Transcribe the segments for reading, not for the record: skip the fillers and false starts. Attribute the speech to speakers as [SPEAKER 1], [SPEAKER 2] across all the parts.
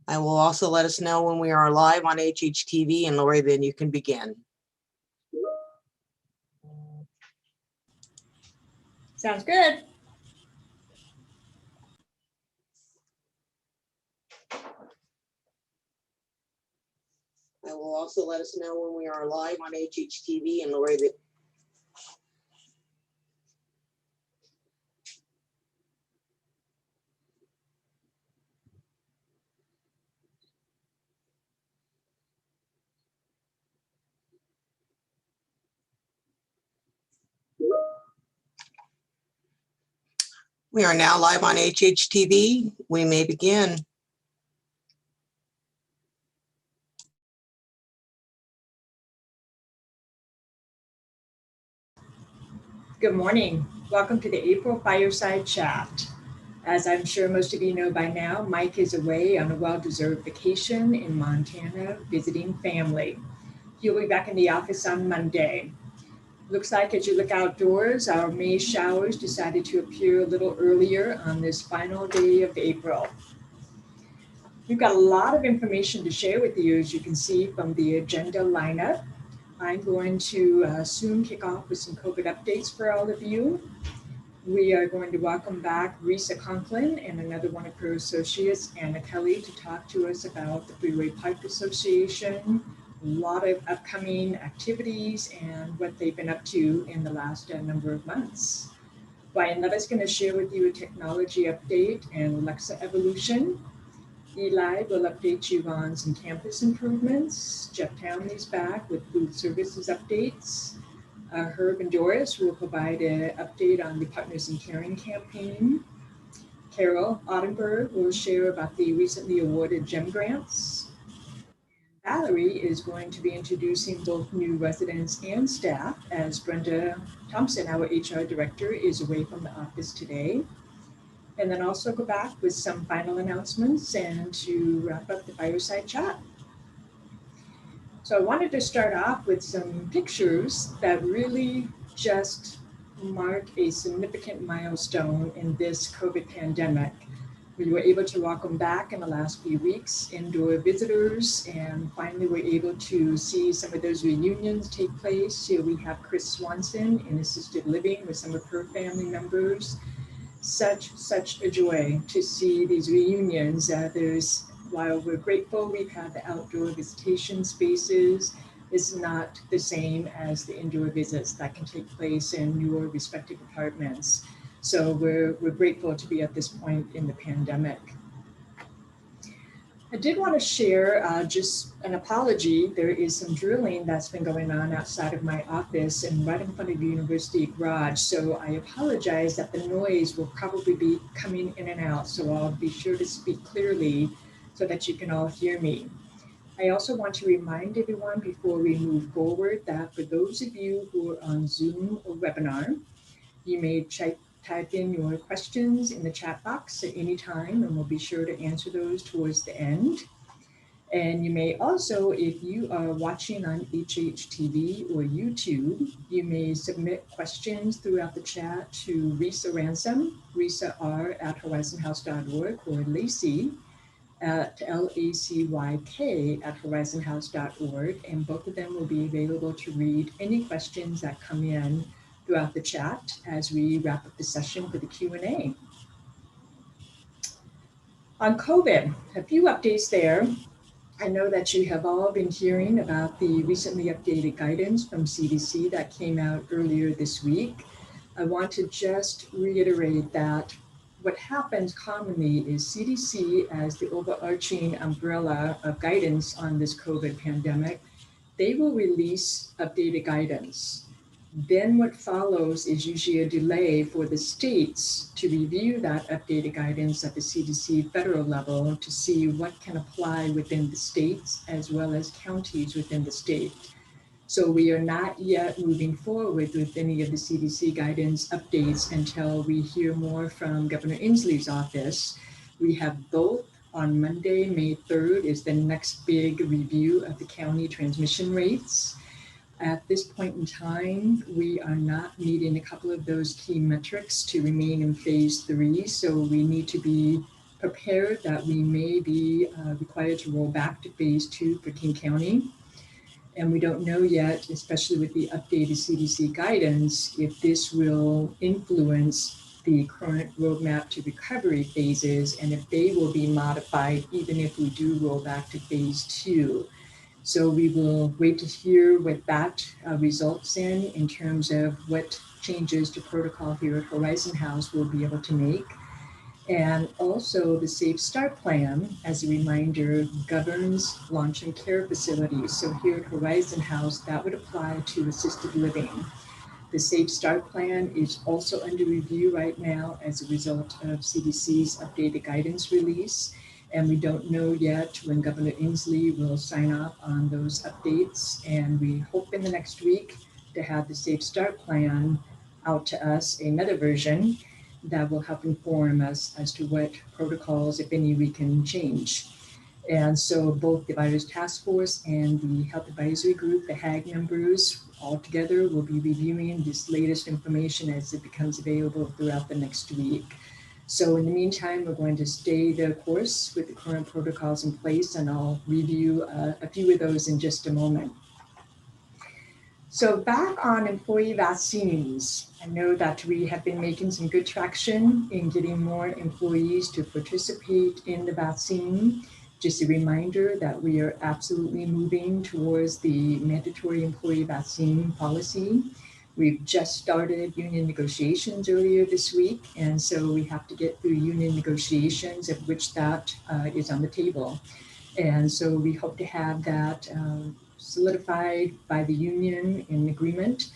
[SPEAKER 1] I will also let us know when we are live on HHTV, and Lori, then you can begin.
[SPEAKER 2] Sounds good.
[SPEAKER 1] I will also let us know when we are live on HHTV, and Lori, that we are now live on HHTV. We may begin.
[SPEAKER 2] Good morning. Welcome to the April Fireside Chat. As I'm sure most of you know by now, Mike is away on a well-deserved vacation in Montana visiting family. He'll be back in the office on Monday. Looks like as you look outdoors, our May showers decided to appear a little earlier on this final day of April. We've got a lot of information to share with you, as you can see from the agenda lineup. I'm going to soon kick off with some COVID updates for all of you. We are going to welcome back Risa Conklin and another one of her associates, Anna Kelly, to talk to us about the Freeway Park Association, a lot of upcoming activities and what they've been up to in the last number of months. Wayanetta's going to share with you a technology update and Alexa evolution. Eli will update you on some campus improvements. Jeff Townley's back with food services updates. Herb and Doris will provide an update on the Partners in Caring campaign. Carol Ottenberg will share about the recently awarded GEM grants. Valerie is going to be introducing both new residents and staff, as Brenda Thompson, our HR director, is away from the office today. And then also go back with some final announcements and to wrap up the Fireside Chat. So I wanted to start off with some pictures that really just mark a significant milestone in this COVID pandemic. We were able to welcome back in the last few weeks indoor visitors, and finally we're able to see some of those reunions take place. Here we have Chris Swanson in assisted living with some of her family members. Such a joy to see these reunions. While we're grateful we've had the outdoor visitation spaces, it's not the same as the indoor visits that can take place in your respective apartments. So we're grateful to be at this point in the pandemic. I did want to share just an apology. There is some drilling that's been going on outside of my office and right in front of the university garage. So I apologize that the noise will probably be coming in and out. So I'll be sure to speak clearly so that you can all hear me. I also want to remind everyone before we move forward that for those of you who are on Zoom or webinar, you may type in your questions in the chat box at any time, and we'll be sure to answer those towards the end. And you may also, if you are watching on HHTV or YouTube, you may submit questions throughout the chat to Risa Ransom, Risa R at horizonhouse.org, or Lacey at LACYK at horizonhouse.org. And both of them will be available to read any questions that come in throughout the chat as we wrap up the session for the Q&A. On COVID, a few updates there. I know that you have all been hearing about the recently updated guidance from CDC that came out earlier this week. I want to just reiterate that what happens commonly is CDC, as the overarching umbrella of guidance on this COVID pandemic, they will release updated guidance. Then what follows is usually a delay for the states to review that updated guidance at the CDC federal level to see what can apply within the states as well as counties within the state. So we are not yet moving forward with any of the CDC guidance updates until we hear more from Governor Inslee's office. We have both on Monday, May 3rd is the next big review of the county transmission rates. At this point in time, we are not meeting a couple of those key metrics to remain in phase 3. So we need to be prepared that we may be required to roll back to phase 2 for King County. And we don't know yet, especially with the updated CDC guidance, if this will influence the current roadmap to recovery phases and if they will be modified even if we do roll back to phase 2. So we will wait to hear what that results in terms of what changes to protocol here at Horizon House we'll be able to make. And also the Safe Start Plan, as a reminder, governs long-term care facilities. So here at Horizon House, that would apply to assisted living. The Safe Start Plan is also under review right now as a result of CDC's updated guidance release. And we don't know yet when Governor Inslee will sign off on those updates. And we hope in the next week to have the Safe Start Plan out to us, another version that will help inform us as to what protocols, if any, we can change. And so both the Virus Task Force and the Health Advisory Group, the HAG members, all together will be reviewing this latest information as it becomes available throughout the next week. So in the meantime, we're going to stay the course with the current protocols in place, and I'll review a few of those in just a moment. So back on employee vaccines, I know that we have been making some good traction in getting more employees to participate in the vaccine. Just a reminder that we are absolutely moving towards the mandatory employee vaccine policy. We've just started union negotiations earlier this week, and so we have to get through union negotiations, of which that is on the table. And so we hope to have that solidified by the union in agreement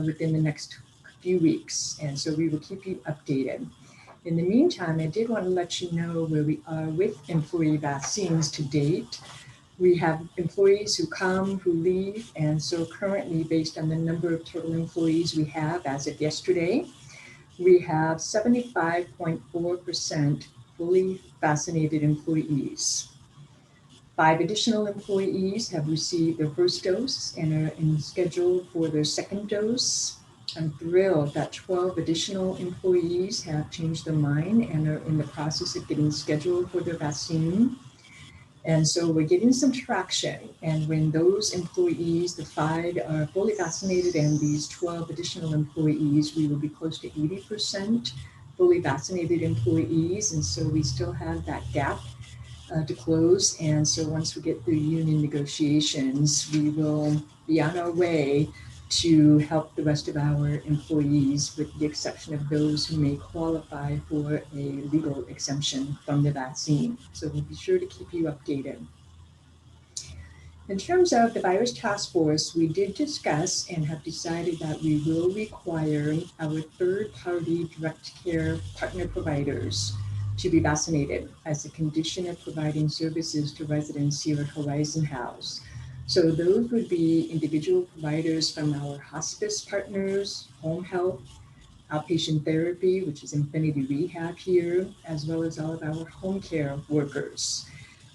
[SPEAKER 2] within the next few weeks. And so we will keep you updated. In the meantime, I did want to let you know where we are with employee vaccines to date. We have employees who come, who leave, and so currently, based on the number of total employees we have as of yesterday, we have 75.4% fully vaccinated employees. 5 additional employees have received their first dose and are scheduled for their second dose. I'm thrilled that 12 additional employees have changed their mind and are in the process of getting scheduled for their vaccine. And so we're getting some traction. And when those employees, the 5 are fully vaccinated and these 12 additional employees, we will be close to 80% fully vaccinated employees. And so we still have that gap to close. And so once we get through union negotiations, we will be on our way to help the rest of our employees, with the exception of those who may qualify for a legal exemption from the vaccine. So we'll be sure to keep you updated. In terms of the Virus Task Force, we did discuss and have decided that we will require our third-party direct care partner providers to be vaccinated as a condition of providing services to residents here at Horizon House. So those would be individual providers from our hospice partners, home health, outpatient therapy, which is Infinity Rehab here, as well as all of our home care workers.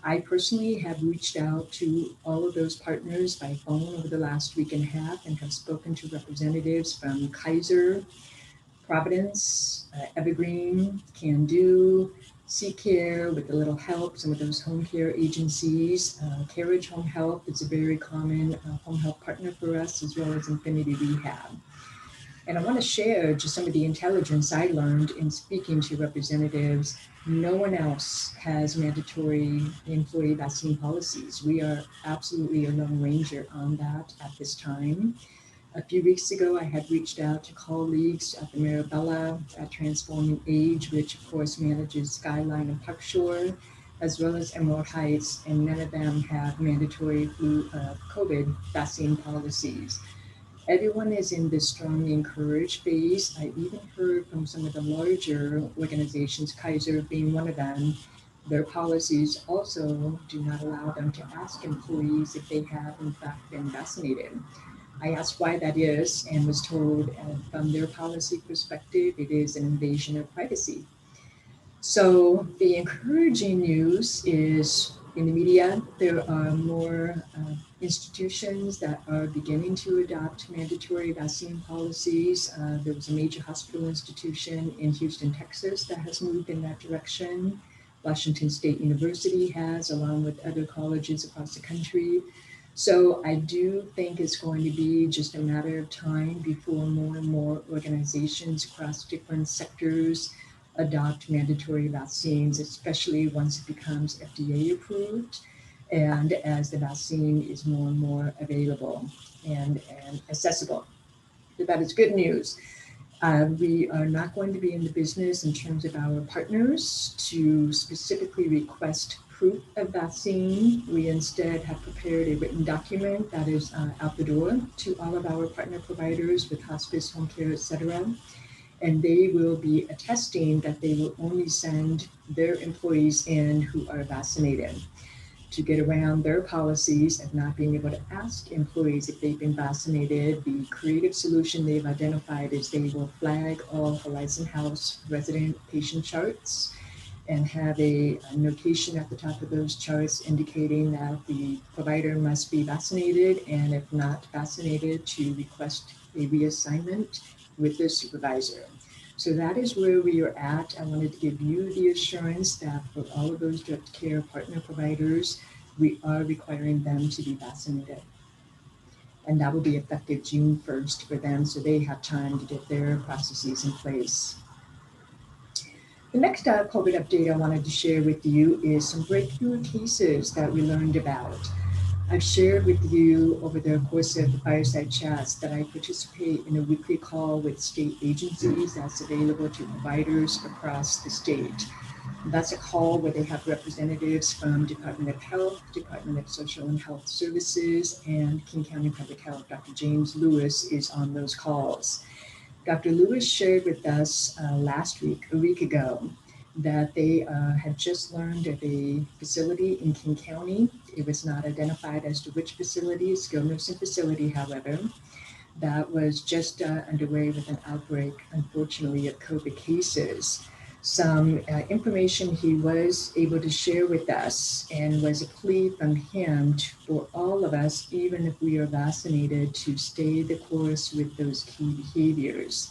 [SPEAKER 2] I personally have reached out to all of those partners by phone over the last week and a half and have spoken to representatives from Kaiser, Providence, Evergreen, Can Do, Seek Care, with a little help, some of those home care agencies. Carriage Home Health is a very common home health partner for us, as well as Infinity Rehab. And I want to share just some of the intelligence I learned in speaking to representatives. No one else has mandatory employee vaccine policies. We are absolutely a lone ranger on that at this time. A few weeks ago, I had reached out to colleagues at the Marabella at Transforming Age, which of course manages Skyline and Park Shore, as well as Emerald Heights, and none of them have mandatory COVID vaccine policies. Everyone is in this strongly encouraged phase. I even heard from some of the larger organizations, Kaiser being one of them, their policies also do not allow them to ask employees if they have in fact been vaccinated. I asked why that is and was told from their policy perspective, it is an invasion of privacy. So the encouraging news is in the media, there are more institutions that are beginning to adopt mandatory vaccine policies. There was a major hospital institution in Houston, Texas that has moved in that direction. Washington State University has, along with other colleges across the country. So I do think it's going to be just a matter of time before more and more organizations across different sectors adopt mandatory vaccines, especially once it becomes FDA approved and as the vaccine is more and more available and accessible. So that is good news. We are not going to be in the business in terms of our partners to specifically request proof of vaccine. We instead have prepared a written document that is out the door to all of our partner providers with hospice, home care, etc. And they will be attesting that they will only send their employees in who are vaccinated. To get around their policies of not being able to ask employees if they've been vaccinated, the creative solution they've identified is they will flag all Horizon House resident patient charts and have a notation at the top of those charts indicating that the provider must be vaccinated, and if not vaccinated, to request a reassignment with the supervisor. So that is where we are at. I wanted to give you the assurance that for all of those direct care partner providers, we are requiring them to be vaccinated. And that will be effective June 1st for them, so they have time to get their processes in place. The next COVID update I wanted to share with you is some breakthrough cases that we learned about. I've shared with you over the course of the Fireside Chats that I participate in a weekly call with state agencies that's available to providers across the state. That's a call where they have representatives from Department of Health, Department of Social and Health Services, and King County Public Health. Dr. James Lewis is on those calls. Dr. Lewis shared with us a week ago, that they had just learned of a facility in King County. It was not identified as to which facility, skilled nursing facility, however, that was just underway with an outbreak, unfortunately, of COVID cases. Some information he was able to share with us, and was a plea from him for all of us, even if we are vaccinated, to stay the course with those key behaviors.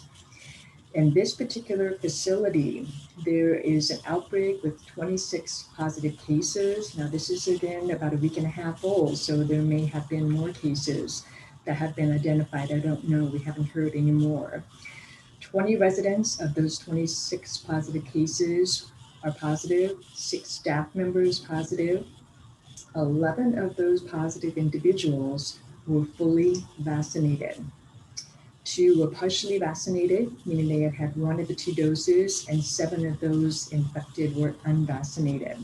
[SPEAKER 2] In this particular facility, there is an outbreak with 26 positive cases. Now, this is again about a week and a half old, so there may have been more cases that have been identified. I don't know, we haven't heard any more. 20 residents of those 26 positive cases are positive, 6 staff members positive. 11 of those positive individuals were fully vaccinated. 2 were partially vaccinated, meaning they had had 1 of the 2 doses, and 7 of those infected were unvaccinated.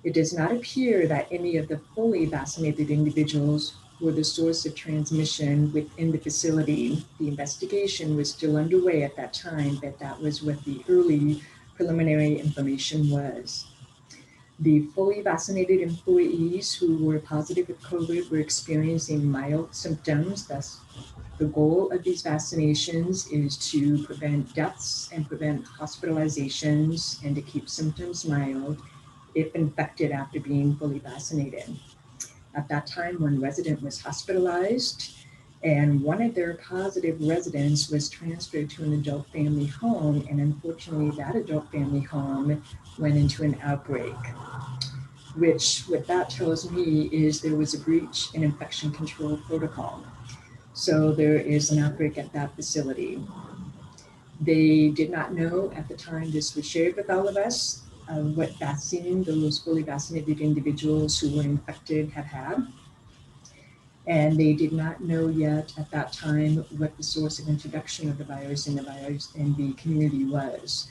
[SPEAKER 2] It does not appear that any of the fully vaccinated individuals were the source of transmission within the facility. The investigation was still underway at that time, but that was what the early preliminary information was. The fully vaccinated employees who were positive with COVID were experiencing mild symptoms. Thus, the goal of these vaccinations is to prevent deaths and prevent hospitalizations and to keep symptoms mild if infected after being fully vaccinated. At that time, 1 resident was hospitalized, and 1 of their positive residents was transferred to an adult family home, and unfortunately that adult family home went into an outbreak, which what that tells me is there was a breach in infection control protocol. So there is an outbreak at that facility. They did not know at the time this was shared with all of us what vaccine those fully vaccinated individuals who were infected had had. And they did not know yet at that time what the source of introduction of the virus in the community was.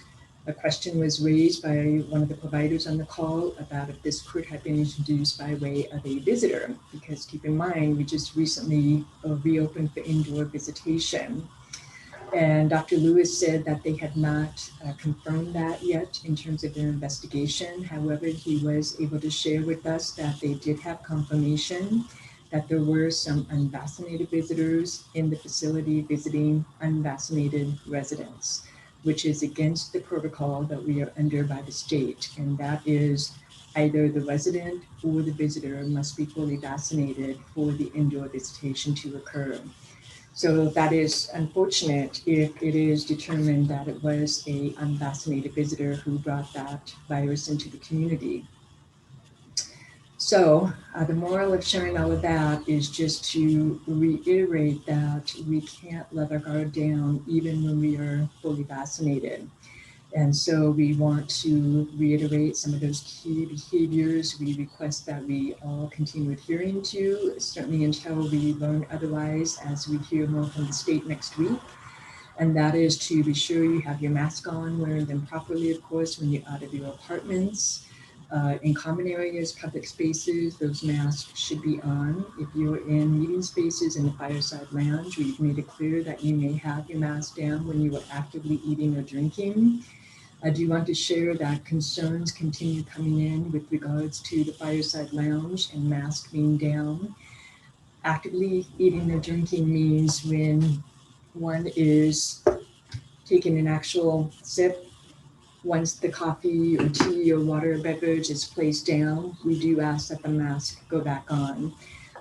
[SPEAKER 2] A question was raised by one of the providers on the call about if this could have been introduced by way of a visitor, because keep in mind, we just recently reopened for indoor visitation. And Dr. Lewis said that they had not confirmed that yet in terms of their investigation. However, he was able to share with us that they did have confirmation that there were some unvaccinated visitors in the facility visiting unvaccinated residents, which is against the protocol that we are under by the state. And that is either the resident or the visitor must be fully vaccinated for the indoor visitation to occur. So that is unfortunate if it is determined that it was a unvaccinated visitor who brought that virus into the community. So the moral of sharing all of that is just to reiterate that we can't let our guard down even when we are fully vaccinated. And so we want to reiterate some of those key behaviors we request that we all continue adhering to, certainly until we learn otherwise as we hear more from the state next week. And that is to be sure you have your mask on, wearing them properly, of course, when you're out of your apartments. In common areas, public spaces, those masks should be on. If you're in meeting spaces in the Fireside Lounge, we've made it clear that you may have your mask down when you are actively eating or drinking. I do want to share that concerns continue coming in with regards to the Fireside Lounge and mask being down. Actively eating or drinking means when one is taking an actual sip. Once the coffee or tea or water beverage is placed down, we do ask that the mask go back on.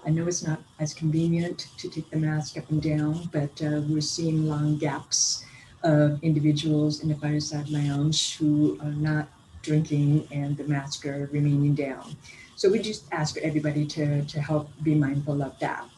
[SPEAKER 2] I know it's not as convenient to take the mask up and down, but we're seeing long gaps of individuals in the Fireside Lounge who are not drinking and the mask are remaining down. So we just ask for everybody to help be mindful of that.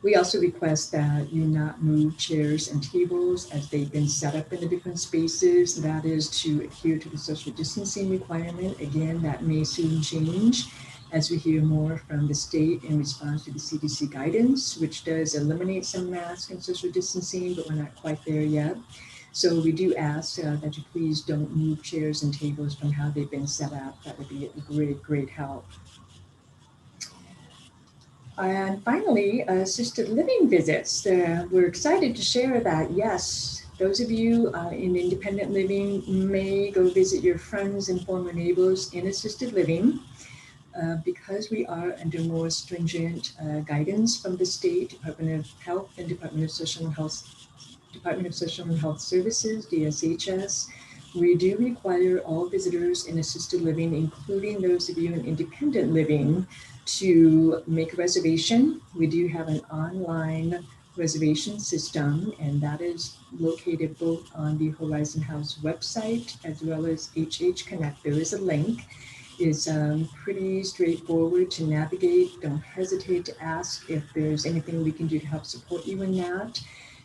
[SPEAKER 2] We also request that you not move chairs and tables as they've been set up in the different spaces. That is to adhere to the social distancing requirement. Again, that may soon change as we hear more from the state in response to the CDC guidance, which does eliminate some masks and social distancing, but we're not quite there yet. So we do ask that you please don't move chairs and tables from how they've been set up. That would be a great, great help. And finally, assisted living visits. We're excited to share that, yes, those of you in independent living may go visit your friends and former neighbors in assisted living. Because we are under more stringent guidance from the state, Department of Health and Department of Social and Health Services, DSHS, we do require all visitors in assisted living, including those of you in independent living, to make a reservation. We do have an online reservation system, and that is located both on the Horizon House website as well as HH Connect. There is a link. It's pretty straightforward to navigate. Don't hesitate to ask if there's anything we can do to help support you in that.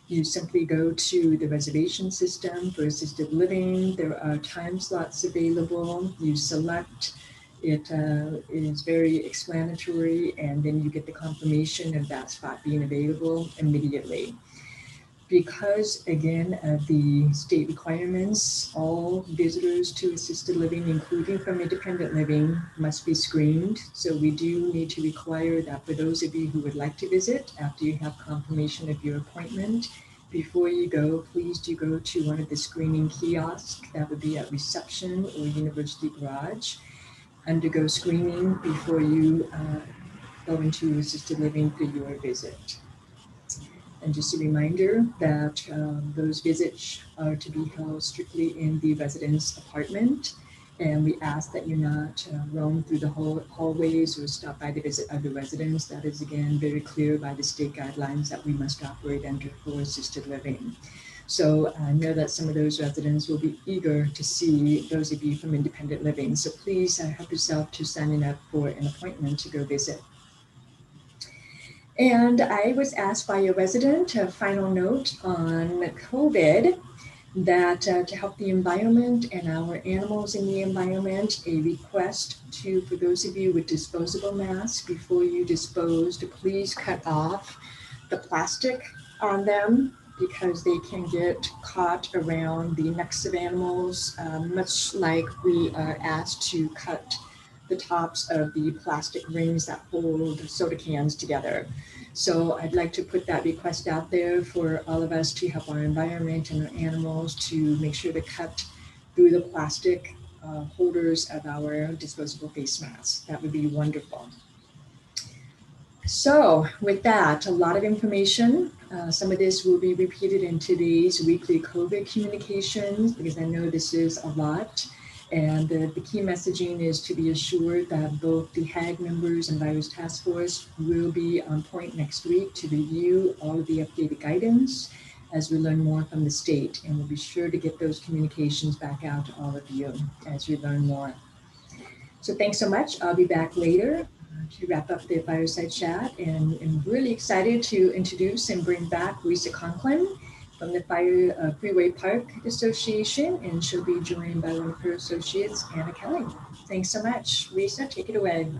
[SPEAKER 2] You simply go to the reservation system for assisted living. There are time slots available. You select. It is very explanatory, and then you get the confirmation of that spot being available immediately. Because, again, of the state requirements, all visitors to assisted living, including from independent living, must be screened. So we do need to require that for those of you who would like to visit, after you have confirmation of your appointment, before you go, please do go to one of the screening kiosks. That would be at reception or University Garage. Undergo screening before you go into assisted living for your visit. And just a reminder that those visits are to be held strictly in the residence apartment. And we ask that you not roam through the hallways or stop by to visit other residents. That is, again, very clear by the state guidelines that we must operate under for assisted living. So I know that some of those residents will be eager to see those of you from independent living. So please help yourself to signing up for an appointment to go visit. And I was asked by a resident, a final note on COVID, that to help the environment and our animals in the environment, a request for those of you with disposable masks, before you dispose, to please cut off the plastic on them, because they can get caught around the necks of animals, much like we are asked to cut the tops of the plastic rings that hold soda cans together. So I'd like to put that request out there for all of us to help our environment and our animals to make sure to cut through the plastic holders of our disposable face masks. That would be wonderful. So with that, a lot of information. Some of this will be repeated in today's weekly COVID communications, because I know this is a lot. And the key messaging is to be assured that both the HAG members and Virus Task Force will be on point next week to review all of the updated guidance as we learn more from the state. And we'll be sure to get those communications back out to all of you as we learn more. So thanks so much. I'll be back later to wrap up the Fireside Chat, and I'm really excited to introduce and bring back Risa Conklin from the Freeway Park Association, and she'll be joined by one of her associates, Anna Kelly. Thanks so much. Risa, take it away.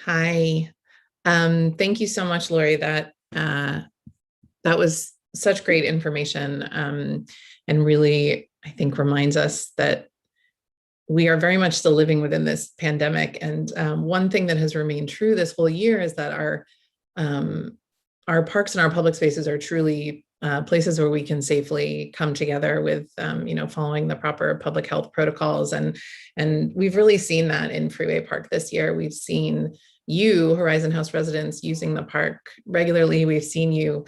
[SPEAKER 3] Hi. Thank you so much, Lori. That was such great information, and really, I think, reminds us that we are very much still living within this pandemic. And one thing that has remained true this whole year is that our parks and our public spaces are truly places where we can safely come together with, following the proper public health protocols. And we've really seen that in Freeway Park this year. We've seen you, Horizon House residents, using the park regularly. We've seen you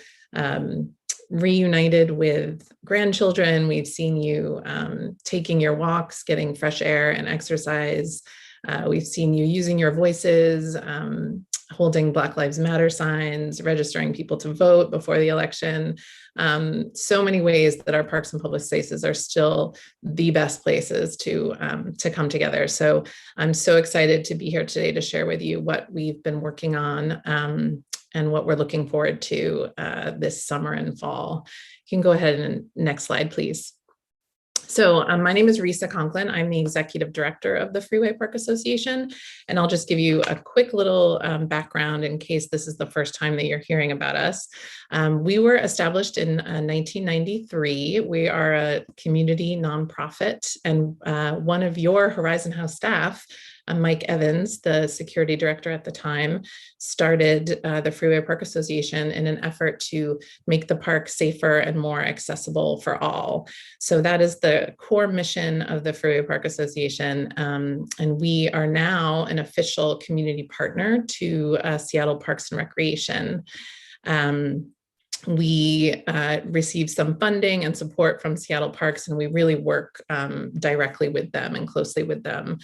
[SPEAKER 3] reunited with grandchildren. We've seen you taking your walks, getting fresh air and exercise. We've seen you using your voices, holding Black Lives Matter signs, registering people to vote before the election. So many ways that our parks and public spaces are still the best places to come together. So I'm so excited to be here today to share with you what we've been working on and what we're looking forward to this summer and fall. You can go ahead and next slide, please. So my name is Risa Conklin. I'm the executive director of the Freeway Park Association, and I'll just give you a quick little background in case this is the first time that you're hearing about us. We were established in 1993. We are a community nonprofit, and one of your Horizon House staff, Mike Evans, the security director at the time, started the Freeway Park Association in an effort to make the park safer and more accessible for all. So that is the core mission of the Freeway Park Association. And we are now an official community partner to Seattle Parks and Recreation. We receive some funding and support from Seattle Parks, and we really work directly with them and closely with them.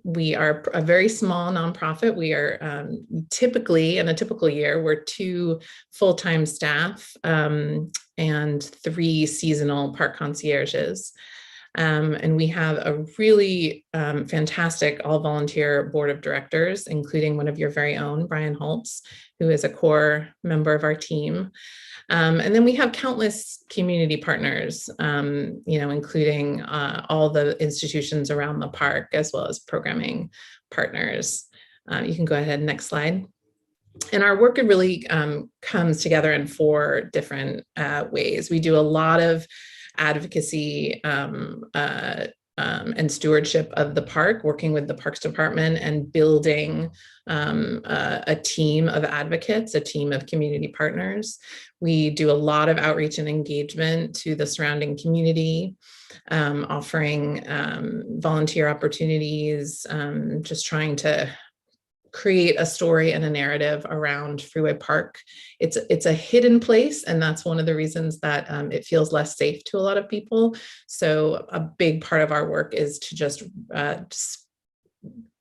[SPEAKER 3] We are a very small nonprofit. We are typically, in a typical year, we're 2 full-time staff and 3 seasonal park concierges. And we have a really fantastic all-volunteer board of directors, including one of your very own, Brian Holtz, who is a core member of our team. And then we have countless community partners, including all the institutions around the park, as well as programming partners. You can go ahead, next slide. And our work really comes together in 4 different ways. We do a lot of advocacy and stewardship of the park, working with the Parks Department and building a team of advocates, a team of community partners. We do a lot of outreach and engagement to the surrounding community, offering volunteer opportunities, just trying to create a story and a narrative around Freeway Park. It's a hidden place, and that's one of the reasons that it feels less safe to a lot of people. So a big part of our work is to just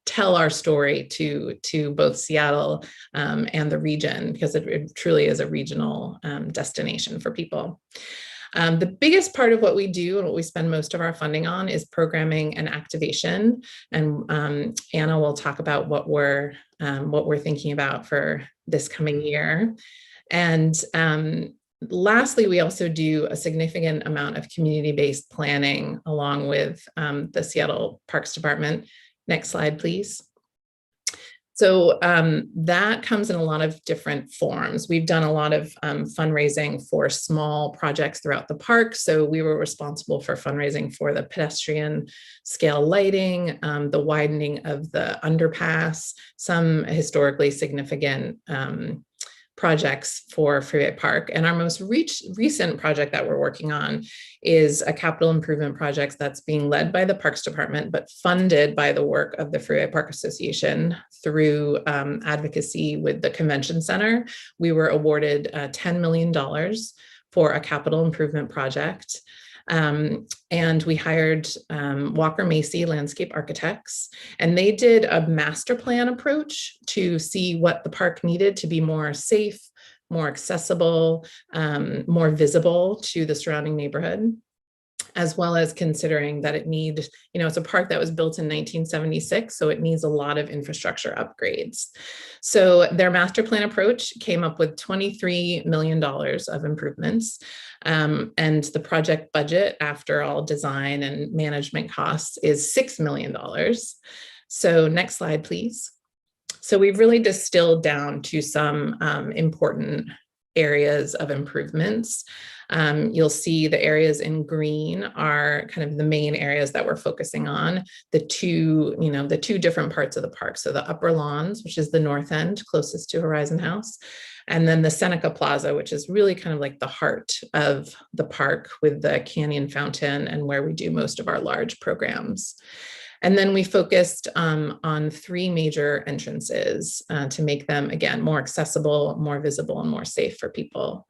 [SPEAKER 3] tell our story to both Seattle and the region, because it truly is a regional destination for people. The biggest part of what we do and what we spend most of our funding on is programming and activation. And Anna will talk about what we're thinking about for this coming year. And lastly, we also do a significant amount of community-based planning along with the Seattle Parks Department. Next slide, please. So that comes in a lot of different forms. We've done a lot of fundraising for small projects throughout the park. So we were responsible for fundraising for the pedestrian scale lighting, the widening of the underpass, some historically significant projects for Freeway Park. And our most recent project that we're working on is a capital improvement project that's being led by the Parks Department, but funded by the work of the Freeway Park Association through advocacy with the Convention Center. We were awarded $10 million for a capital improvement project. And we hired Walker Macy Landscape Architects, and they did a master plan approach to see what the park needed to be more safe, more accessible, more visible to the surrounding neighborhood, as well as considering that it needs, it's a park that was built in 1976, so it needs a lot of infrastructure upgrades. So their master plan approach came up with $23 million of improvements. And the project budget, after all design and management costs, is $6 million. So next slide, please. So we've really distilled down to some important areas of improvements. You'll see the areas in green are kind of the main areas that we're focusing on, the two different parts of the park. So the upper lawns, which is the north end closest to Horizon House, and then the Seneca Plaza, which is really kind of like the heart of the park with the Canyon Fountain and where we do most of our large programs. And then we focused on 3 major entrances to make them, again, more accessible, more visible, and more safe for people.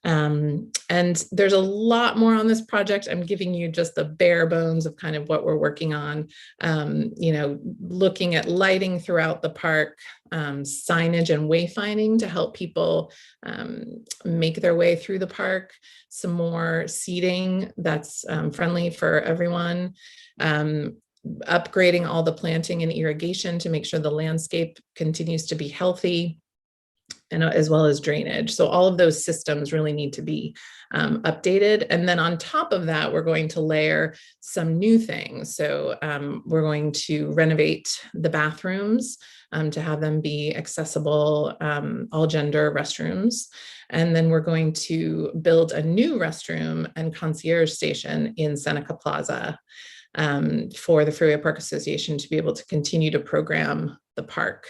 [SPEAKER 3] And there's a lot more on this project. I'm giving you just the bare bones of kind of what we're working on, looking at lighting throughout the park, signage and wayfinding to help people make their way through the park, some more seating that's friendly for everyone, upgrading all the planting and irrigation to make sure the landscape continues to be healthy, and as well as drainage. So all of those systems really need to be updated. And then on top of that, we're going to layer some new things. So we're going to renovate the bathrooms to have them be accessible, all gender restrooms. And then we're going to build a new restroom and concierge station in Seneca Plaza for the Freeway Park Association to be able to continue to program the park.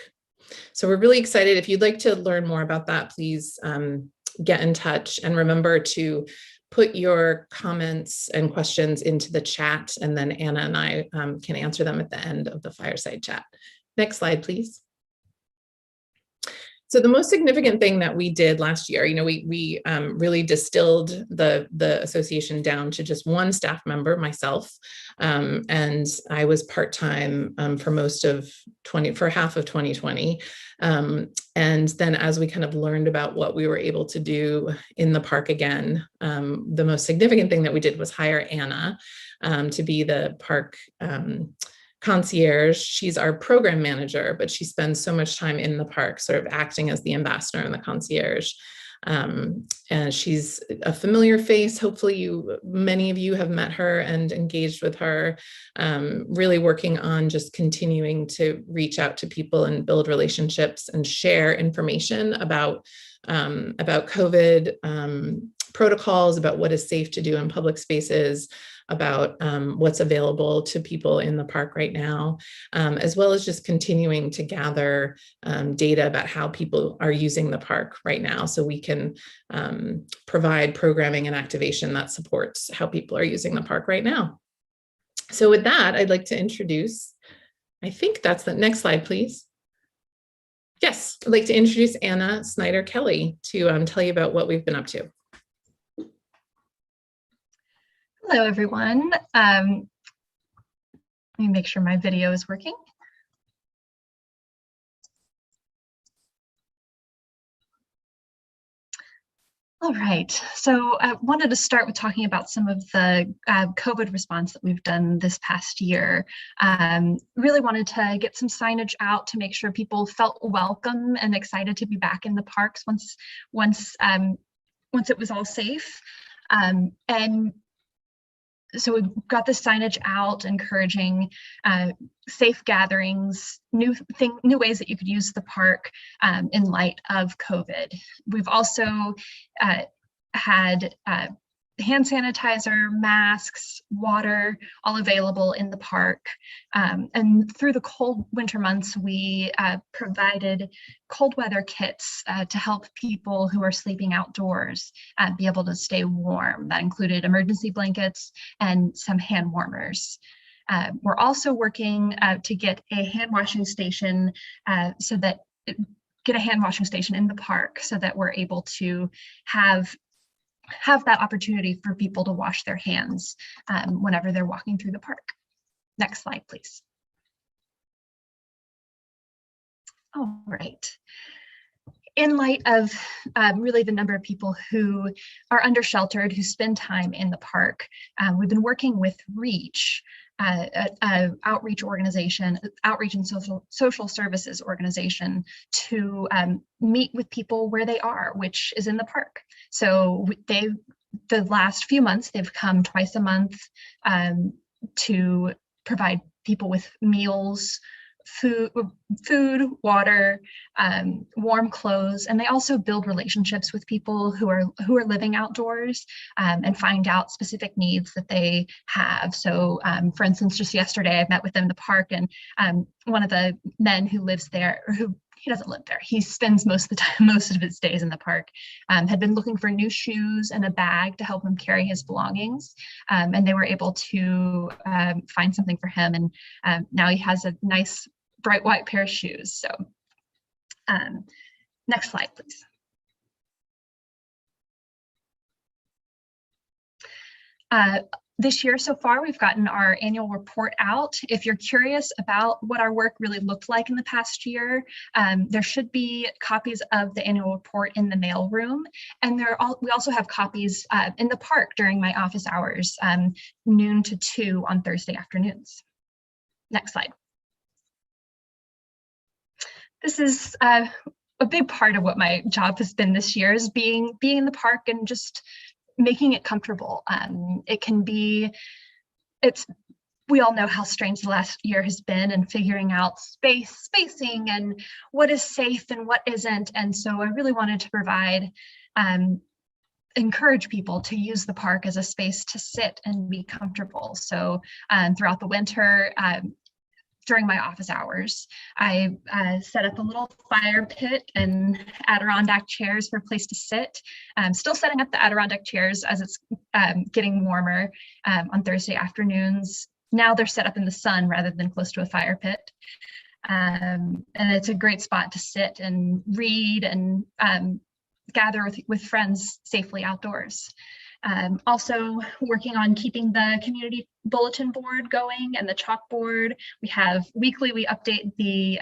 [SPEAKER 3] So we're really excited. If you'd like to learn more about that, please get in touch, and remember to put your comments and questions into the chat, and then Anna and I can answer them at the end of the Fireside Chat. Next slide, please. So the most significant thing that we did last year, we really distilled the association down to just one staff member, myself, and I was part-time for half of 2020. And then as we kind of learned about what we were able to do in the park again, the most significant thing that we did was hire Anna to be the park concierge. She's our program manager, but she spends so much time in the park, sort of acting as the ambassador and the concierge. And she's a familiar face. Hopefully many of you have met her and engaged with her, really working on just continuing to reach out to people and build relationships and share information about COVID protocols, about what is safe to do in public spaces, about what's available to people in the park right now, as well as just continuing to gather data about how people are using the park right now, so we can provide programming and activation that supports how people are using the park right now. So with that, I'd like to introduce, I think that's the next slide, please. Yes, I'd like to introduce Anna Snyder-Kelly to tell you about what we've been up to.
[SPEAKER 4] Hello, everyone. Let me make sure my video is working. All right, so I wanted to start with talking about some of the COVID response that we've done this past year. Really wanted to get some signage out to make sure people felt welcome and excited to be back in the parks once it was all safe. And so we've got the signage out encouraging safe gatherings, new ways that you could use the park in light of COVID. We've also had hand sanitizer, masks, water, all available in the park. And through the cold winter months, we provided cold weather kits to help people who are sleeping outdoors be able to stay warm. That included emergency blankets and some hand warmers. We're also working to get a hand washing station get a hand washing station in the park so that we're able to have that opportunity for people to wash their hands whenever they're walking through the park. Next slide, please. All right. In light of really the number of people who are under-sheltered, who spend time in the park, we've been working with REACH, outreach and social services organization, to meet with people where they are, which is in the park. So the last few months, they've come twice a month to provide people with meals, food, water, warm clothes, and they also build relationships with people who are living outdoors and find out specific needs that they have. So, for instance, just yesterday, I met with them in the park, and one of the men who lives there, or he doesn't live there, he spends most of his days in the park, had been looking for new shoes and a bag to help him carry his belongings, and they were able to find something for him, and now he has a nice bright white pair of shoes. So next slide, please. This year so far, we've gotten our annual report out. If you're curious about what our work really looked like in the past year, there should be copies of the annual report in the mail room. And we also have copies in the park during my office hours, noon to 2 on Thursday afternoons. Next slide. This is a big part of what my job has been this year, is being in the park and just making it comfortable. We all know how strange the last year has been, and figuring out spacing and what is safe and what isn't. And so I really wanted to encourage people to use the park as a space to sit and be comfortable. So throughout the winter, during my office hours, I set up a little fire pit and Adirondack chairs for a place to sit. Still setting up the Adirondack chairs as it's getting warmer on Thursday afternoons. Now they're set up in the sun rather than close to a fire pit. And it's a great spot to sit and read and gather with friends safely outdoors. Also working on keeping the community bulletin board going and the chalkboard. We update the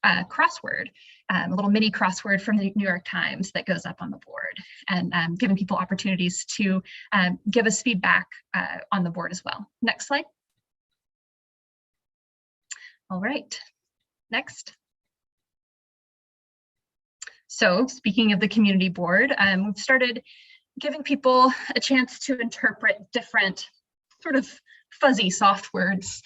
[SPEAKER 4] crossword, a little mini crossword from the New York Times that goes up on the board, and giving people opportunities to give us feedback on the board as well. Next slide. All right, next. So speaking of the community board, we've started giving people a chance to interpret different sort of fuzzy soft words,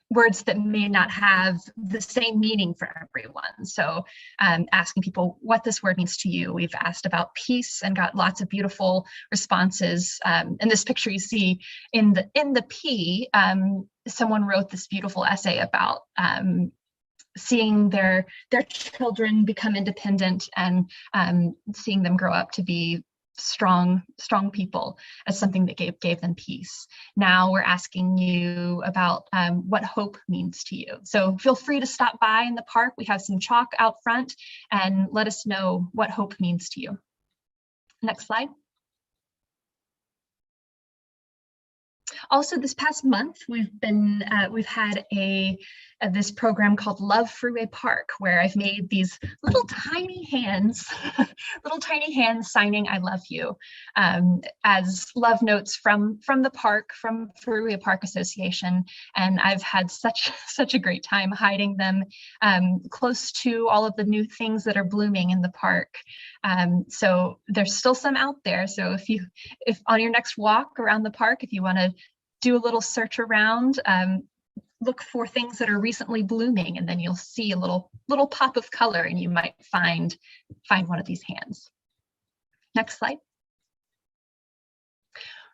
[SPEAKER 4] words that may not have the same meaning for everyone. So asking people what this word means to you. We've asked about peace and got lots of beautiful responses. In this picture you see in the P, someone wrote this beautiful essay about seeing their children become independent and seeing them grow up to be strong people as something that gave them peace. Now we're asking you about what hope means to you. So feel free to stop by in the park. We have some chalk out front, and let us know what hope means to you. Next slide. Also, this past month, we've had this program called Love Freeway Park, where I've made these little tiny hands signing "I love you" as love notes from the park, from Freeway Park Association, and I've had such a great time hiding them close to all of the new things that are blooming in the park. So there's still some out there. So if on your next walk around the park, if you want to do a little search around, look for things that are recently blooming, and then you'll see a little pop of color, and you might find one of these hands. Next slide.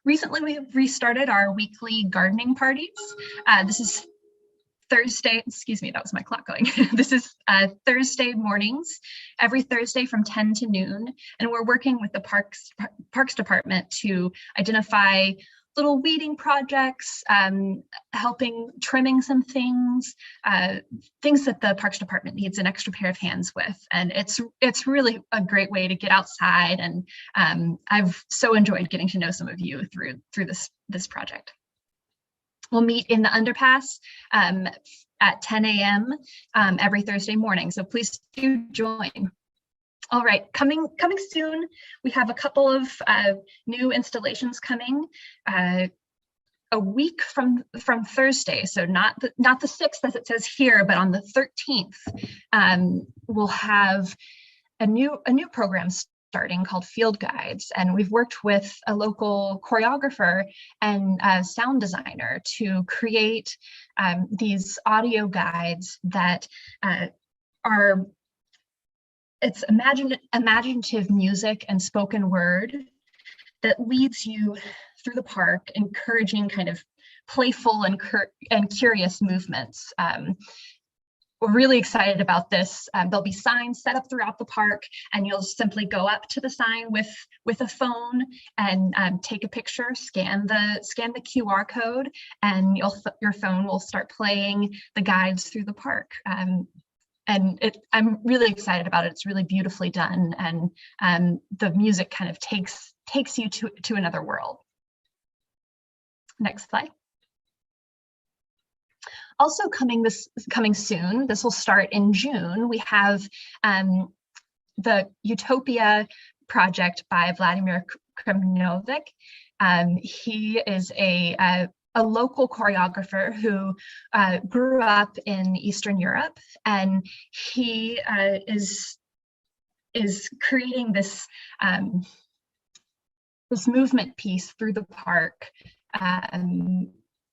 [SPEAKER 4] Recently, we've restarted our weekly gardening parties. This is Thursday, excuse me, that was my clock going. This is Thursday mornings, every Thursday from 10 to noon. And we're working with the Parks Department to identify little weeding projects, helping trimming some things, things that the Parks Department needs an extra pair of hands with. And it's really a great way to get outside. And I've so enjoyed getting to know some of you through this project. We'll meet in the underpass at 10 a.m. Every Thursday morning. So please do join. All right, coming soon, we have a couple of new installations coming a week from Thursday. So not the 6th as it says here, but on the 13th, we'll have a new program starting called Field Guides. And we've worked with a local choreographer and sound designer to create these audio guides that it's imaginative music and spoken word that leads you through the park, encouraging kind of playful and curious movements. We're really excited about this. There'll be signs set up throughout the park, and you'll simply go up to the sign with a phone and take a picture, scan the QR code, and your phone will start playing the guides through the park. I'm really excited about it. It's really beautifully done, and the music kind of takes you to another world. Next slide. Also coming soon, this will start in June, we have the Utopia project by Vladimir Kremnovic. He is a local choreographer who grew up in Eastern Europe, and he is creating this this movement piece through the park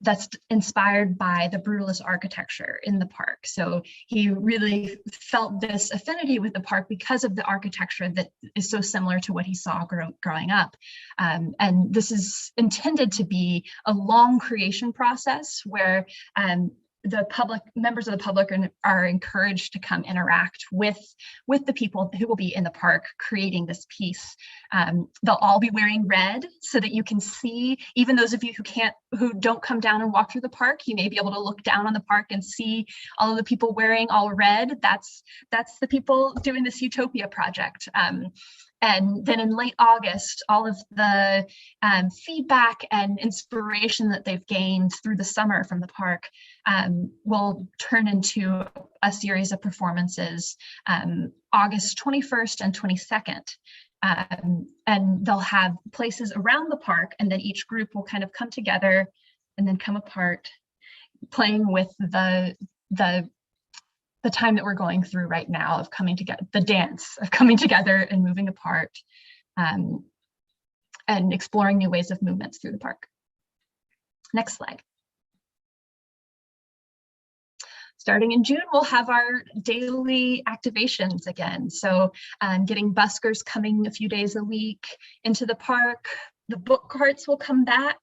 [SPEAKER 4] that's inspired by the brutalist architecture in the park. So he really felt this affinity with the park because of the architecture that is so similar to what he saw growing up. And this is intended to be a long creation process where members of the public are encouraged to come interact with the people who will be in the park creating this piece. They'll all be wearing red so that you can see, even those of you who don't come down and walk through the park, you may be able to look down on the park and see all of the people wearing all red. That's the people doing this Utopia project. And then in late August, all of the feedback and inspiration that they've gained through the summer from the park will turn into a series of performances August 21st and 22nd. And they'll have places around the park, and then each group will kind of come together and then come apart, playing with the time that we're going through right now of coming together, the dance of coming together and moving apart, and exploring new ways of movements through the park. Next slide. Starting in June, we'll have our daily activations again. So getting buskers coming a few days a week into the park. The book carts will come back.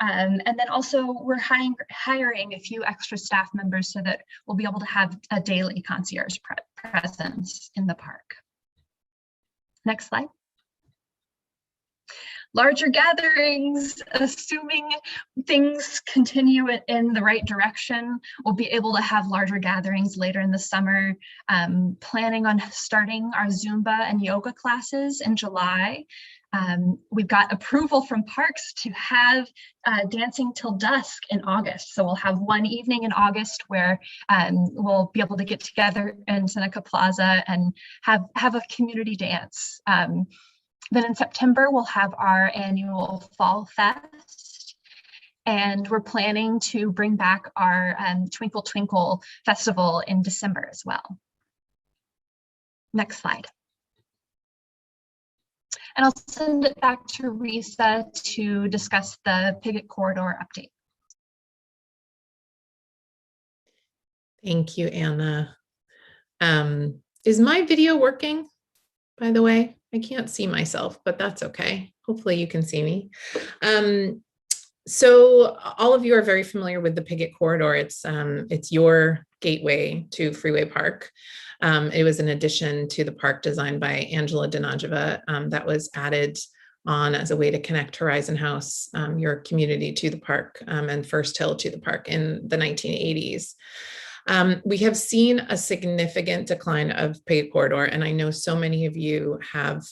[SPEAKER 4] And then also we're hiring a few extra staff members so that we'll be able to have a daily concierge presence in the park. Next slide. Larger gatherings, assuming things continue in the right direction, we'll be able to have larger gatherings later in the summer. Planning on starting our Zumba and yoga classes in July. We've got approval from parks to have dancing till dusk in August. So we'll have one evening in August where we'll be able to get together in Seneca Plaza and have a community dance. Then in September, we'll have our annual Fall Fest. And we're planning to bring back our Twinkle Twinkle Festival in December as well. Next slide. And I'll send it back to Risa to discuss the Piggott Corridor update.
[SPEAKER 3] Thank you, Anna. Is my video working, by the way? I can't see myself, but that's okay. Hopefully you can see me. So all of you are very familiar with the Piggott Corridor. It's your gateway to Freeway Park. It was an addition to the park designed by Angela Donageva that was added on as a way to connect Horizon House, your community, to the park, and First Hill to the park in the 1980s. We have seen a significant decline of Piggott Corridor, and I know so many of you have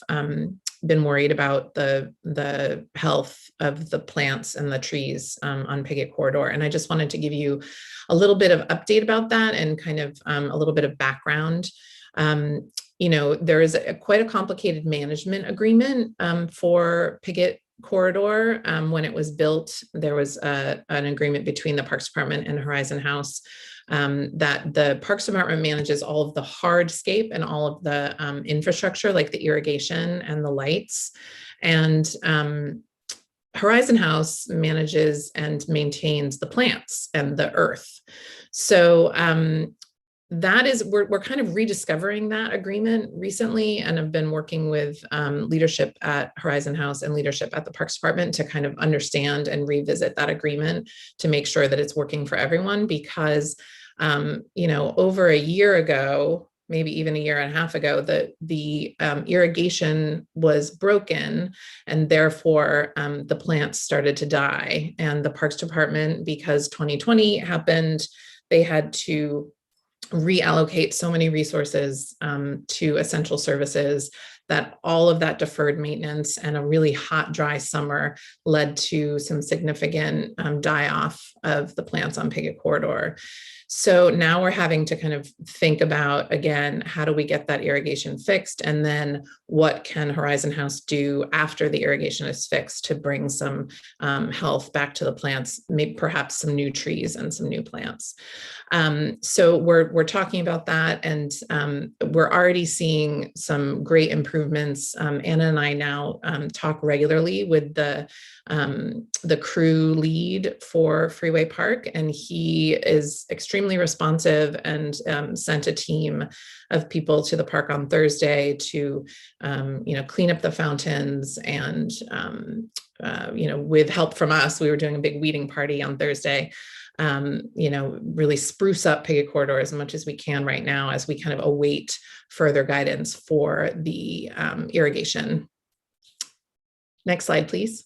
[SPEAKER 3] been worried about the health of the plants and the trees on Piggott Corridor. And I just wanted to give you a little bit of update about that and kind of a little bit of background. There is quite a complicated management agreement for Piggott Corridor. When it was built, there was an agreement between the Parks Department and Horizon House that the Parks Department manages all of the hardscape and all of the infrastructure, like the irrigation and the lights. And Horizon House manages and maintains the plants and the earth. So that is, we're kind of rediscovering that agreement recently, and have been working with leadership at Horizon House and leadership at the Parks Department to kind of understand and revisit that agreement to make sure that it's working for everyone. Because, over a year ago, maybe even a year and a half ago, the irrigation was broken, and therefore the plants started to die. And the Parks Department, because 2020 happened, they had to reallocate so many resources to essential services that all of that deferred maintenance and a really hot, dry summer led to some significant die-off of the plants on Piggott Corridor. So now we're having to kind of think about, again, how do we get that irrigation fixed? And then what can Horizon House do after the irrigation is fixed to bring some health back to the plants, maybe perhaps some new trees and some new plants. So we're talking about that, and we're already seeing some great improvements. Anna and I now talk regularly with the crew lead for Freeway Park, and he is extremely responsive and sent a team of people to the park on Thursday to clean up the fountains, and with help from us, we were doing a big weeding party on Thursday. Really spruce up Piggott Corridor as much as we can right now as we kind of await further guidance for the irrigation. Next slide, please.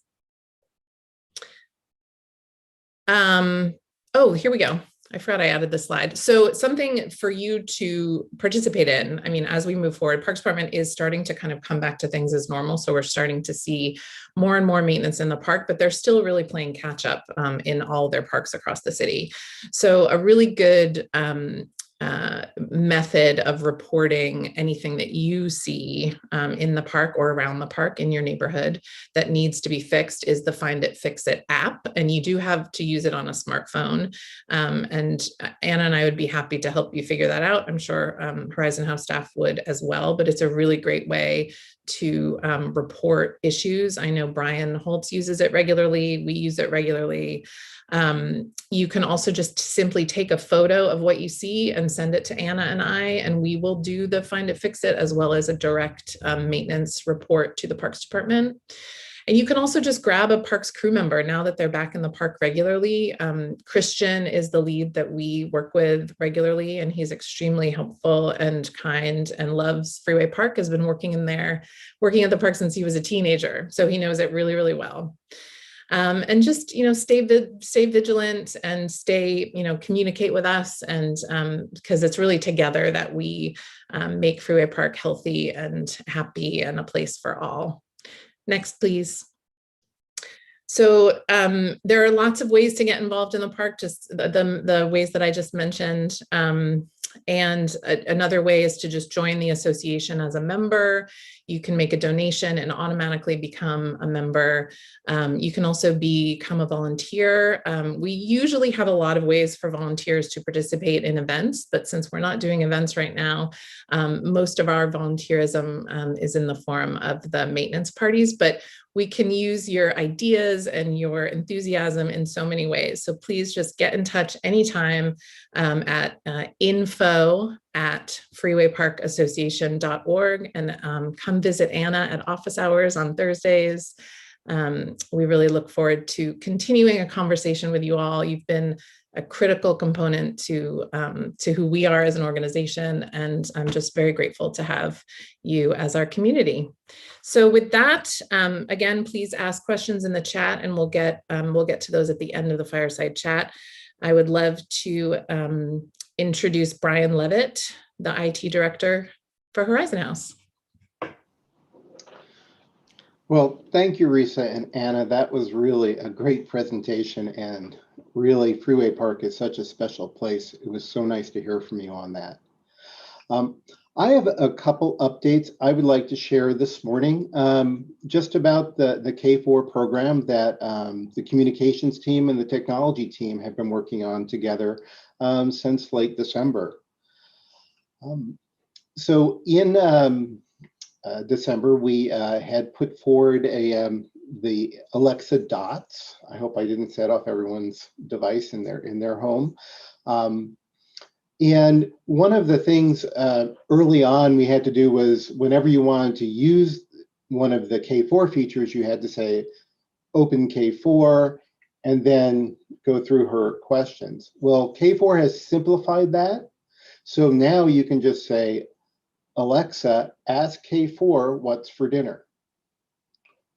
[SPEAKER 3] Oh, here we go. I forgot I added this slide. So something for you to participate in. I mean, as we move forward, Parks Department is starting to kind of come back to things as normal. So we're starting to see more and more maintenance in the park, but they're still really playing catch up in all their parks across the city. So a really good method of reporting anything that you see in the park or around the park in your neighborhood that needs to be fixed is the Find It, Fix It app. And you do have to use it on a smartphone. And Anna and I would be happy to help you figure that out. I'm sure Horizon House staff would as well, but it's a really great way to report issues. I know Brian Holtz uses it regularly. We use it regularly. You can also just simply take a photo of what you see and send it to Anna and I, and we will do the Find It, Fix It, as well as a direct maintenance report to the Parks Department. And you can also just grab a parks crew member now that they're back in the park regularly. Christian is the lead that we work with regularly, and he's extremely helpful and kind and loves Freeway Park, has been working at the park since he was a teenager. So he knows it really, really well. And just, stay vigilant and communicate with us. And because it's really together that we make Freeway Park healthy and happy and a place for all. Next, please. So there are lots of ways to get involved in the park, just the ways that I just mentioned. And another way is to just join the association as a member. You can make a donation and automatically become a member. You can also become a volunteer. We usually have a lot of ways for volunteers to participate in events, but since we're not doing events right now, most of our volunteerism is in the form of the maintenance parties. But we can use your ideas and your enthusiasm in so many ways. So please just get in touch anytime at info@freewayparkassociation.org, and come visit Anna at office hours on Thursdays. We really look forward to continuing a conversation with you all. You've been a critical component to who we are as an organization, and I'm just very grateful to have you as our community. So with that, again, please ask questions in the chat, and we'll get to those at the end of the fireside chat. I would love to introduce Brian Levitt, the IT director for Horizon House.
[SPEAKER 5] Well, thank you, Risa and Anna. That was really a great presentation, and really Freeway Park is such a special place. It was so nice to hear from you on that. I have a couple updates I would like to share this morning, just about the K4 program that the communications team and the technology team have been working on together since late December. So in December, we had put forward the Alexa Dots. I hope I didn't set off everyone's device in their home. And one of the things early on we had to do was, whenever you wanted to use one of the K4 features, you had to say, open K4, and then go through her questions. Well, K4 has simplified that. So now you can just say, Alexa, ask K4 what's for dinner,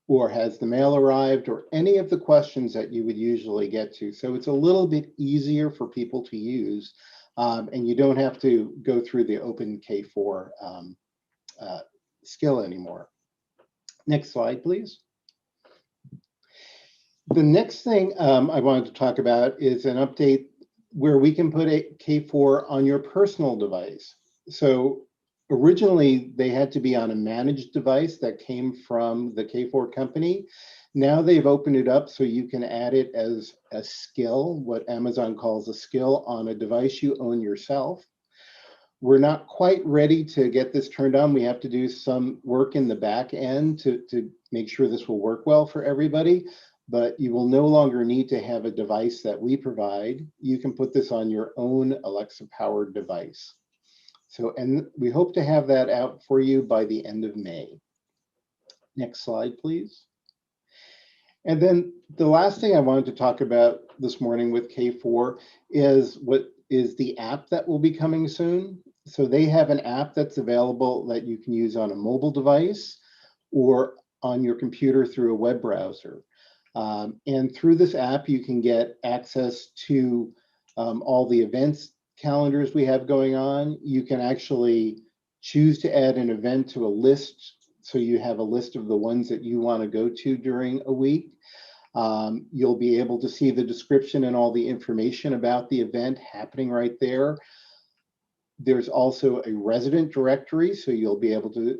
[SPEAKER 5] or has the mail arrived, or any of the questions that you would usually get to. So it's a little bit easier for people to use, and you don't have to go through the open K4 skill anymore. Next slide, please. The next thing I wanted to talk about is an update where we can put a K4 on your personal device. So originally, they had to be on a managed device that came from the K4 company. Now they've opened it up so you can add it as a skill, what Amazon calls a skill, on a device you own yourself. We're not quite ready to get this turned on. We have to do some work in the back end to make sure this will work well for everybody, but you will no longer need to have a device that we provide. You can put this on your own Alexa-powered device. So, and we hope to have that out for you by the end of May. Next slide, please. And then the last thing I wanted to talk about this morning with K4 is what is the app that will be coming soon. So they have an app that's available that you can use on a mobile device or on your computer through a web browser. And through this app, you can get access to all the events calendars we have going on. You can actually choose to add an event to a list, so you have a list of the ones that you want to go to during a week. You'll be able to see the description and all the information about the event happening right there. There's also a resident directory, so you'll be able to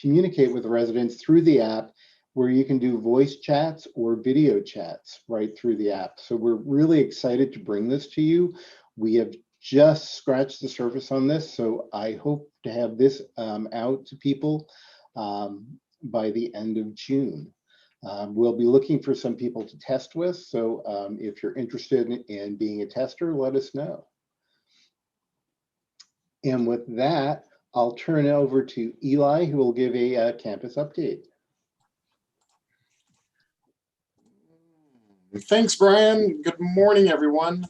[SPEAKER 5] communicate with the residents through the app, where you can do voice chats or video chats right through the app. So we're really excited to bring this to you. We have just scratched the surface on this, so I hope to have this out to people by the end of June. We'll be looking for some people to test with, so if you're interested in being a tester, let us know. And with that, I'll turn it over to Eli, who will give a campus update.
[SPEAKER 6] Thanks, Brian. Good morning, everyone.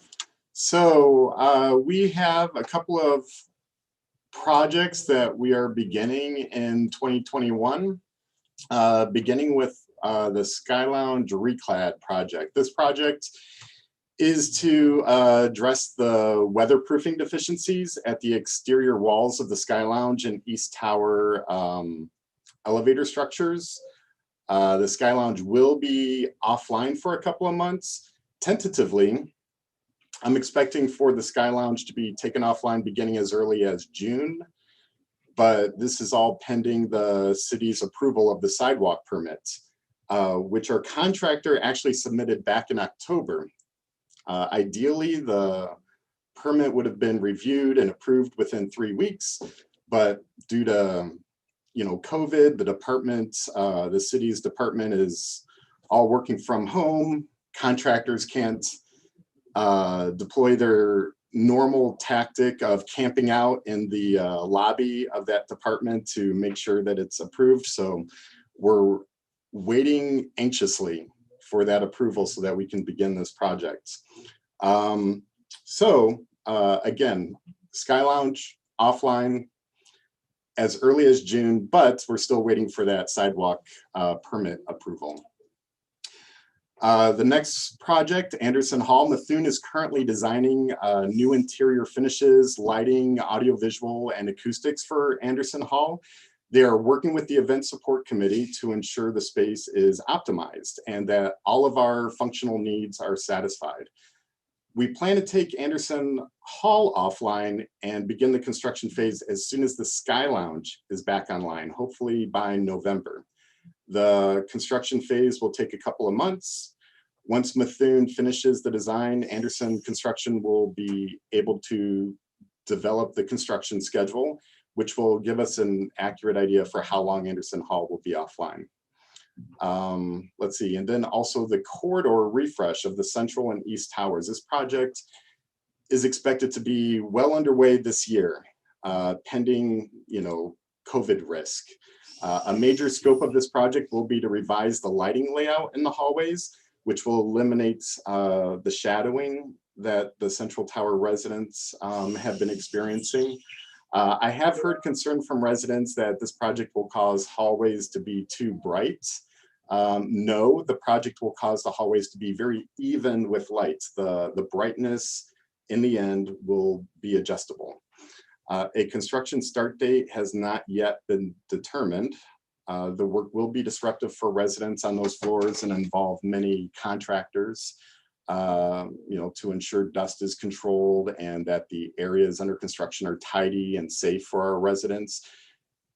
[SPEAKER 6] So we have a couple of projects that we are beginning in 2021, beginning with the Sky Lounge Reclad project. This project is to address the weatherproofing deficiencies at the exterior walls of the Sky Lounge and East Tower elevator structures. The Sky Lounge will be offline for a couple of months. Tentatively, I'm expecting for the Sky Lounge to be taken offline beginning as early as June, but this is all pending the city's approval of the sidewalk permits, which our contractor actually submitted back in October. Ideally, the permit would have been reviewed and approved within 3 weeks, but due to COVID, the department, the city's department is all working from home. Contractors can't deploy their normal tactic of camping out in the lobby of that department to make sure that it's approved. So we're waiting anxiously for that approval so that we can begin this project. Again, Sky Lounge offline as early as June, but we're still waiting for that sidewalk permit approval. The next project, Anderson Hall, Methuen is currently designing new interior finishes, lighting, audiovisual, and acoustics for Anderson Hall. They are working with the event support committee to ensure the space is optimized and that all of our functional needs are satisfied. We plan to take Anderson Hall offline and begin the construction phase as soon as the Sky Lounge is back online, hopefully by November. The construction phase will take a couple of months. Once Methuen finishes the design, Anderson Construction will be able to develop the construction schedule, which will give us an accurate idea for how long Anderson Hall will be offline. Let's see, and then also the corridor refresh of the Central and East Towers. This project is expected to be well underway this year, pending, COVID risk. A major scope of this project will be to revise the lighting layout in the hallways, which will eliminate the shadowing that the Central Tower residents have been experiencing. I have heard concern from residents that this project will cause hallways to be too bright. No, the project will cause the hallways to be very even with lights. The brightness in the end will be adjustable. A construction start date has not yet been determined. The work will be disruptive for residents on those floors and involve many contractors, to ensure dust is controlled and that the areas under construction are tidy and safe for our residents.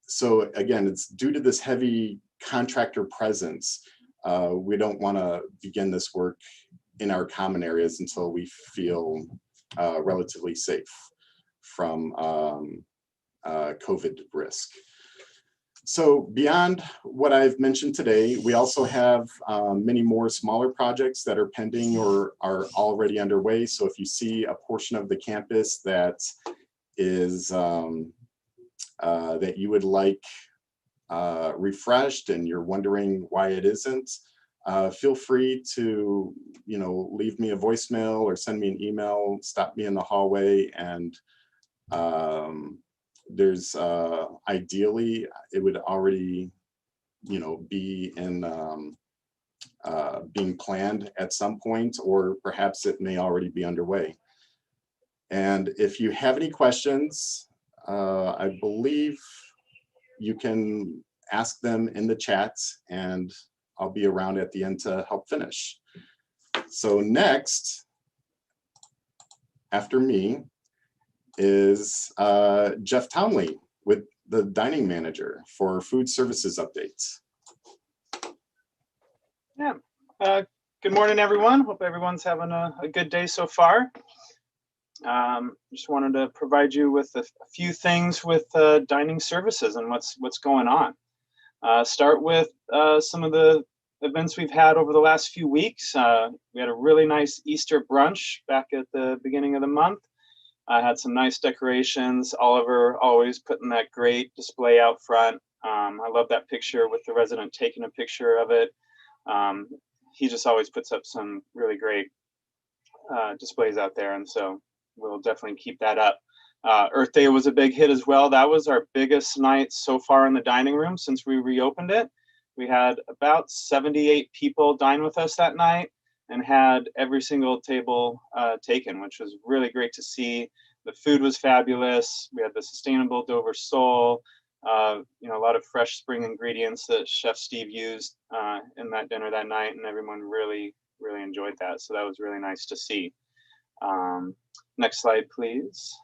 [SPEAKER 6] So again, it's due to this heavy contractor presence. We don't want to begin this work in our common areas until we feel relatively safe from COVID risk. So beyond what I've mentioned today, we also have many more smaller projects that are pending or are already underway. So if you see a portion of the campus that is that you would like refreshed and you're wondering why it isn't, feel free to leave me a voicemail or send me an email, stop me in the hallway, and there's ideally it would already be in being planned at some point, or perhaps it may already be underway. And if you have any questions, I believe you can ask them in the chat and I'll be around at the end to help finish. So next, after me, is Jeff Townley with the dining manager for food services updates.
[SPEAKER 7] Yeah, good morning, everyone. Hope everyone's having a good day so far. Just wanted to provide you with a few things with dining services and what's going on. Start with some of the events we've had over the last few weeks. We had a really nice Easter brunch back at the beginning of the month. I had some nice decorations. Oliver always putting that great display out front. I love that picture with the resident taking a picture of it. He just always puts up some really great displays out there, and so we'll definitely keep that up. Earth Day was a big hit as well. That was our biggest night so far in the dining room since we reopened it. We had about 78 people dine with us that night and had every single table taken, which was really great to see. The food was fabulous. We had the sustainable Dover sole, a lot of fresh spring ingredients that Chef Steve used in that dinner that night, and everyone really, really enjoyed that. So that was really nice to see. Next slide, please.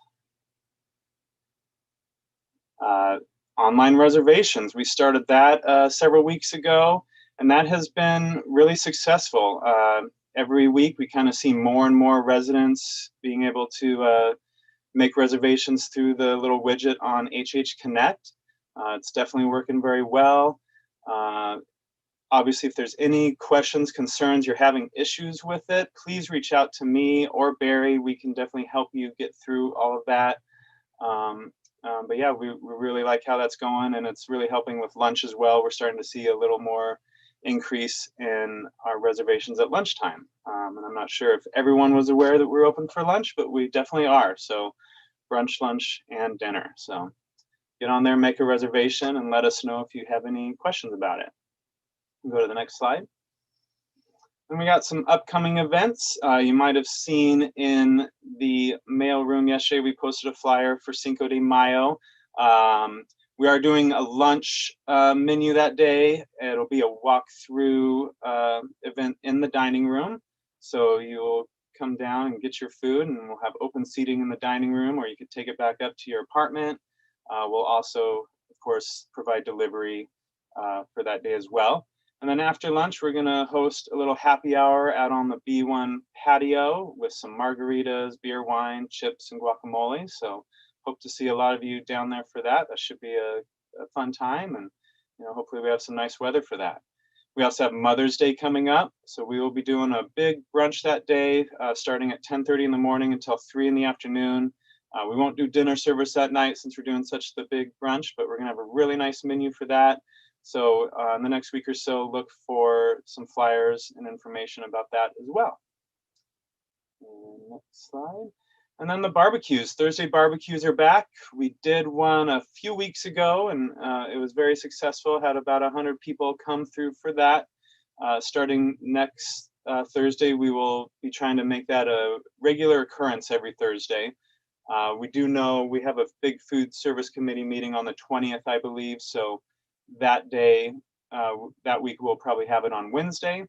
[SPEAKER 7] Online reservations. We started that several weeks ago, and that has been really successful. Every week we kind of see more and more residents being able to make reservations through the little widget on HH Connect. It's definitely working very well. Obviously, if there's any questions, concerns, you're having issues with it, please reach out to me or Barry. We can definitely help you get through all of that. But yeah, we really like how that's going, and it's really helping with lunch as well. We're starting to see a little more increase in our reservations at lunchtime. And I'm not sure if everyone was aware that we're open for lunch, but we definitely are. So brunch, lunch, and dinner. So get on there, make a reservation, and let us know if you have any questions about it. Go to the next slide. And we got some upcoming events. You might have seen in the mail room yesterday, we posted a flyer for Cinco de Mayo. We are doing a lunch menu that day. It'll be a walkthrough event in the dining room. So you'll come down and get your food, and we'll have open seating in the dining room, or you could take it back up to your apartment. We'll also, of course, provide delivery for that day as well. And then after lunch, we're gonna host a little happy hour out on the B1 patio with some margaritas, beer, wine, chips, and guacamole. So hope to see a lot of you down there for that. That should be a fun time, and hopefully we have some nice weather for that. We also have Mother's Day coming up, so we will be doing a big brunch that day, starting at 10:30 in the morning until 3 in the afternoon. We won't do dinner service that night since we're doing such the big brunch, but we're gonna have a really nice menu for that. So in the next week or so, look for some flyers and information about that as well. And next slide. And then the barbecues. Thursday barbecues are back. We did one a few weeks ago, and it was very successful. Had about 100 people come through for that. Starting next Thursday, we will be trying to make that a regular occurrence every Thursday. We do know we have a big food service committee meeting on the 20th, I believe. So that day, that week, we'll probably have it on Wednesday,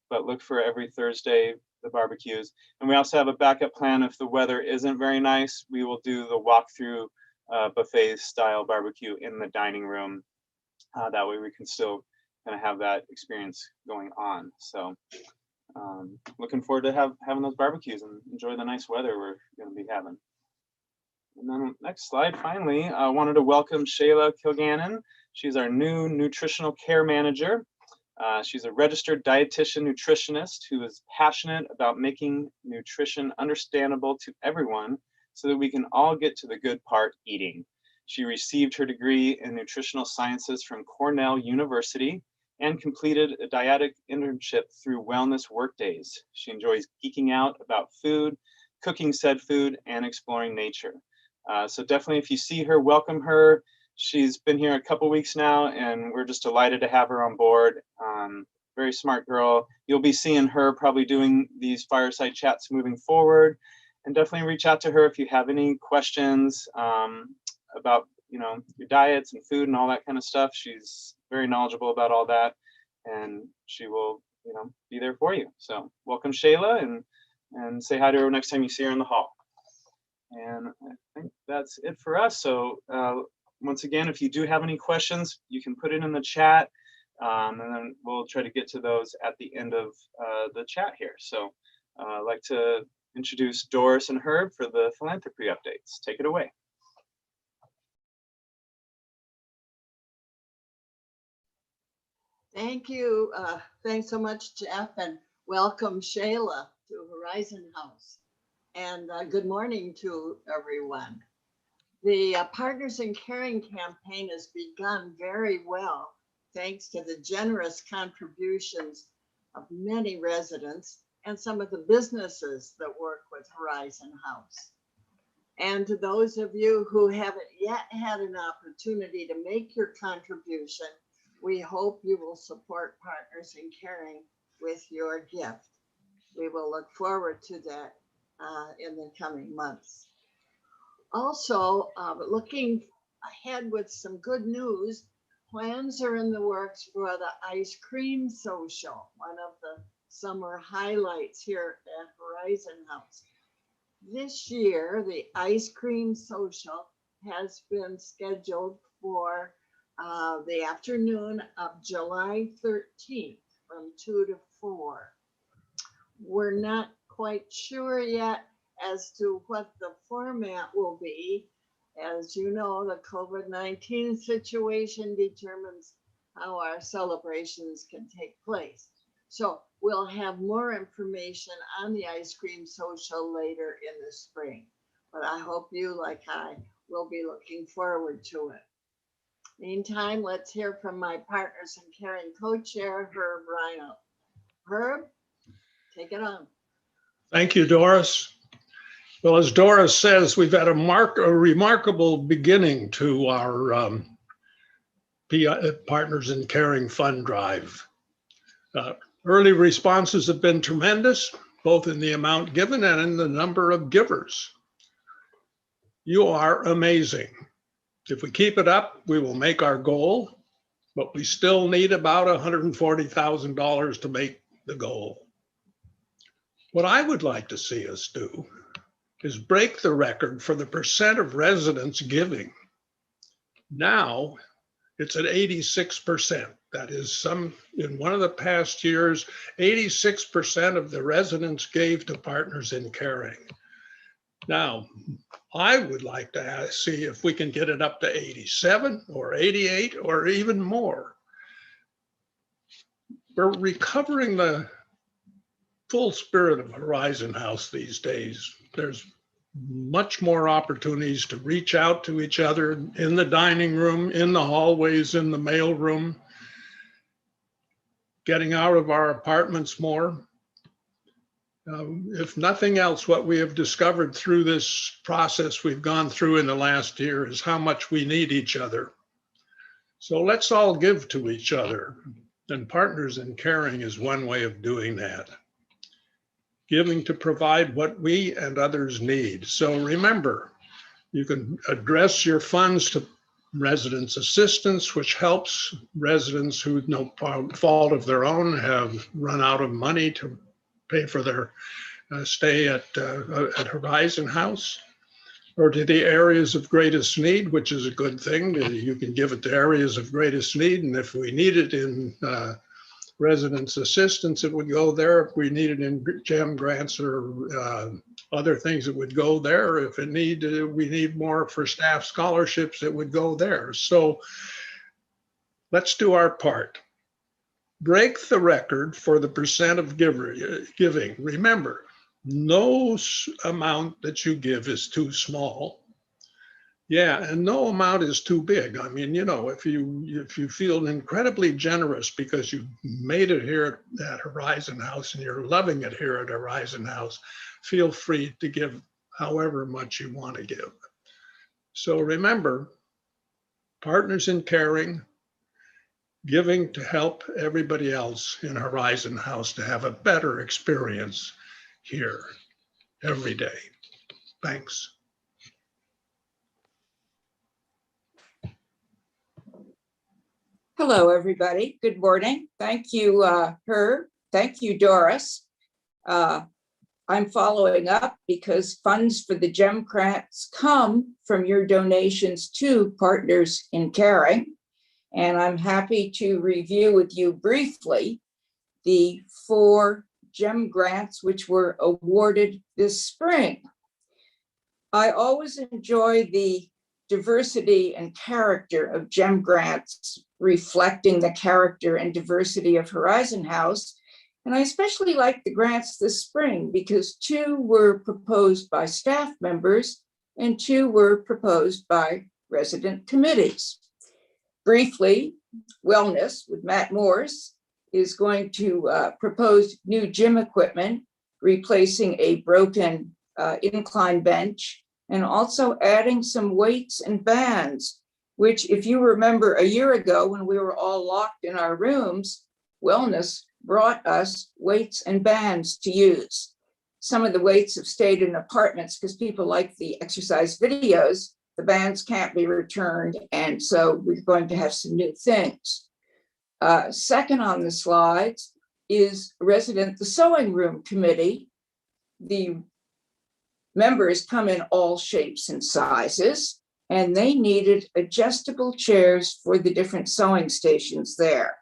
[SPEAKER 7] but look for every Thursday, the barbecues. And we also have a backup plan. If the weather isn't very nice, we will do the walkthrough buffet style barbecue in the dining room. That way we can still kind of have that experience going on. So looking forward to having those barbecues and enjoy the nice weather we're going to be having. And then next slide, finally, I wanted to welcome Shayla Kilgannon. She's our new nutritional care manager. She's a registered dietitian nutritionist who is passionate about making nutrition understandable to everyone so that we can all get to the good part, eating. She received her degree in nutritional sciences from Cornell University and completed a dietetic internship through Wellness Workdays. She enjoys geeking out about food, cooking said food, and exploring nature. So definitely, if you see her, welcome her. She's been here a couple weeks now, and we're just delighted to have her on board. Very smart girl. You'll be seeing her probably doing these fireside chats moving forward, and definitely reach out to her if you have any questions about your diets and food and all that kind of stuff. She's very knowledgeable about all that, and she will be there for you. So welcome, Shayla, and say hi to her next time you see her in the hall. And I think that's it for us. So once again, if you do have any questions, you can put it in the chat, and then we'll try to get to those at the end of the chat here. So I'd like to introduce Doris and Herb for the philanthropy updates. Take it away.
[SPEAKER 8] Thank you. Thanks so much, Jeff, and welcome Shayla to Horizon House. And good morning to everyone. The Partners in Caring campaign has begun very well, thanks to the generous contributions of many residents and some of the businesses that work with Horizon House. And to those of you who haven't yet had an opportunity to make your contribution, we hope you will support Partners in Caring with your gift. We will look forward to that in the coming months. Also, looking ahead with some good news, plans are in the works for the ice cream social, one of the summer highlights here at Horizon House. This year, the ice cream social has been scheduled for the afternoon of July 13th from 2 to 4. We're not quite sure yet as to what the format will be, As you know, the COVID-19 situation determines how our celebrations can take place. So we'll have more information on the ice cream social later in the spring. But I hope you, like I, will be looking forward to it. Meantime, let's hear from my Partners in Caring co-chair, Herb Rhino. Herb, take it on.
[SPEAKER 9] Thank you, Doris. Well, as Doris says, we've had a remarkable beginning to our Partners in Caring Fund Drive. Early responses have been tremendous, both in the amount given and in the number of givers. You are amazing. If we keep it up, we will make our goal, but we still need about $140,000 to make the goal. What I would like to see us do is break the record for the percent of residents giving. Now it's at 86%. That is in one of the past years, 86% of the residents gave to Partners in Caring. Now, I would like to see if we can get it up to 87 or 88 or even more. We're recovering the full spirit of Horizon House these days. There's much more opportunities to reach out to each other in the dining room, in the hallways, in the mail room, getting out of our apartments more. If nothing else, what we have discovered through this process we've gone through in the last year is how much we need each other. So let's all give to each other. And Partners in Caring is one way of doing that. Giving to provide what we and others need. So remember, you can address your funds to residents' assistance, which helps residents who, no fault of their own, have run out of money to pay for their stay at Horizon House, or to the areas of greatest need, which is a good thing. You can give it to areas of greatest need, and if we need it in residents' assistance, it would go there. If we need it in GEM grants or other things, it would go there. If we need more for staff scholarships, it would go there. So let's do our part. Break the record for the percent of giving. Remember, no amount that you give is too small. Yeah, and no amount is too big. I mean, you know, if you feel incredibly generous because you made it here at Horizon House and you're loving it here at Horizon House, feel free to give however much you want to give. So remember, Partners in Caring, giving to help everybody else in Horizon House to have a better experience here every day. Thanks.
[SPEAKER 10] Hello, everybody. Good morning. Thank you, Herb. Thank you, Doris. I'm following up because funds for the GEM grants come from your donations to Partners in Caring. And I'm happy to review with you briefly the 4 GEM grants which were awarded this spring. I always enjoy the diversity and character of GEM grants, reflecting the character and diversity of Horizon House. And I especially like the grants this spring because 2 were proposed by staff members and 2 were proposed by resident committees. Briefly, Wellness with Matt Morse is going to propose new gym equipment, replacing a broken incline bench, and also adding some weights and bands, which, if you remember a year ago when we were all locked in our rooms, Wellness brought us weights and bands to use. Some of the weights have stayed in apartments because people like the exercise videos. The bands can't be returned, and so we're going to have some new things. Second on the slides is the Sewing Room Committee. The members come in all shapes and sizes, and they needed adjustable chairs for the different sewing stations there.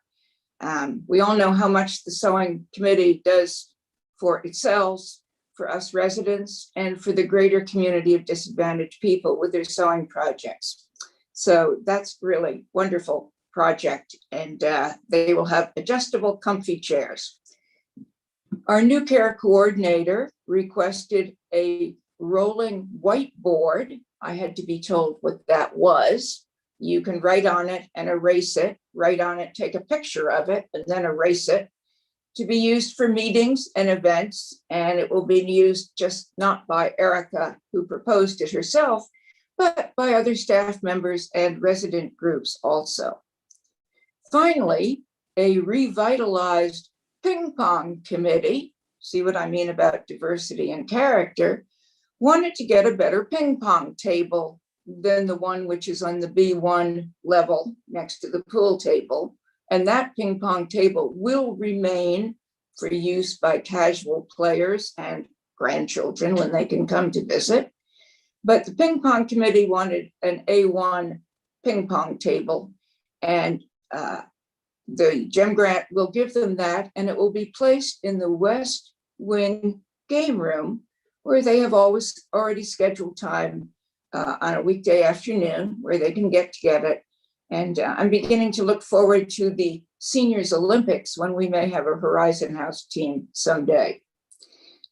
[SPEAKER 10] We all know how much the Sewing Committee does for itself, for us residents and for the greater community of disadvantaged people with their sewing projects. So that's really wonderful project, and they will have adjustable comfy chairs. Our new care coordinator requested a rolling whiteboard. I had to be told what that was. You can write on it and erase it, write on it, take a picture of it, and then erase it, to be used for meetings and events. And it will be used just not by Erica, who proposed it herself, but by other staff members and resident groups also. Finally, a revitalized ping pong committee, see what I mean about diversity and character, wanted to get a better ping pong table than the one which is on the B1 level next to the pool table. And that ping pong table will remain for use by casual players and grandchildren when they can come to visit. But the ping pong committee wanted an A1 ping pong table, and the GEM grant will give them that, and it will be placed in the West Wing game room, where they have already scheduled time on a weekday afternoon where they can get it. And I'm beginning to look forward to the Seniors Olympics, when we may have a Horizon House team someday.